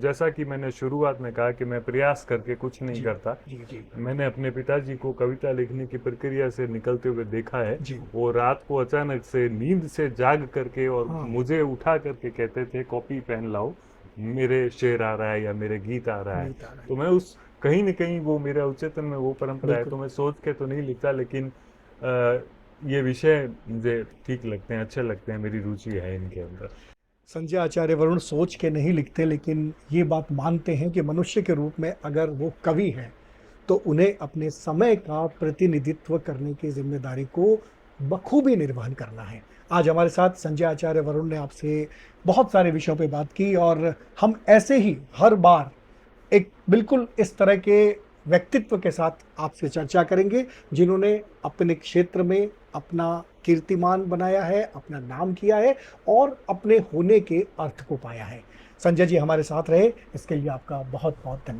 [SPEAKER 2] जैसा कि मैंने शुरुआत में कहा कि मैं प्रयास करके कुछ नहीं
[SPEAKER 1] जी
[SPEAKER 2] करता।
[SPEAKER 1] जी जी
[SPEAKER 2] मैंने अपने पिताजी को कविता लिखने की प्रक्रिया से निकलते हुए देखा है।
[SPEAKER 1] जी
[SPEAKER 2] वो रात को अचानक से नींद से जाग करके और
[SPEAKER 1] हाँ
[SPEAKER 2] मुझे उठा करके कहते थे, कॉपी पेन लाओ, मेरे शेर आ रहा है या मेरे गीत आ रहा है।
[SPEAKER 1] गीत आ रहा है।
[SPEAKER 2] तो मैं उस, कहीं न कहीं वो मेरा अवचेतन में वो परंपरा है,
[SPEAKER 1] बिल्कुल।
[SPEAKER 2] तो मैं सोच के तो नहीं लिखता, लेकिन ये विषय मुझे ठीक लगते हैं, अच्छे लगते हैं, मेरी रुचि है इनके अंदर।
[SPEAKER 1] संजय आचार्य वरुण सोच के नहीं लिखते, लेकिन ये बात मानते हैं कि मनुष्य के रूप में अगर वो कवि हैं तो उन्हें अपने समय का प्रतिनिधित्व करने की जिम्मेदारी को बखूबी निर्वहन करना है। आज हमारे साथ संजय आचार्य वरुण ने आपसे बहुत सारे विषयों पे बात की, और हम ऐसे ही हर बार एक बिल्कुल इस तरह के व्यक्तित्व के साथ आपसे चर्चा करेंगे जिन्होंने अपने क्षेत्र में अपना कीर्तिमान बनाया है, अपना नाम किया है और अपने होने के अर्थ को पाया है। संजय जी हमारे साथ रहे, इसके लिए आपका बहुत बहुत धन्यवाद।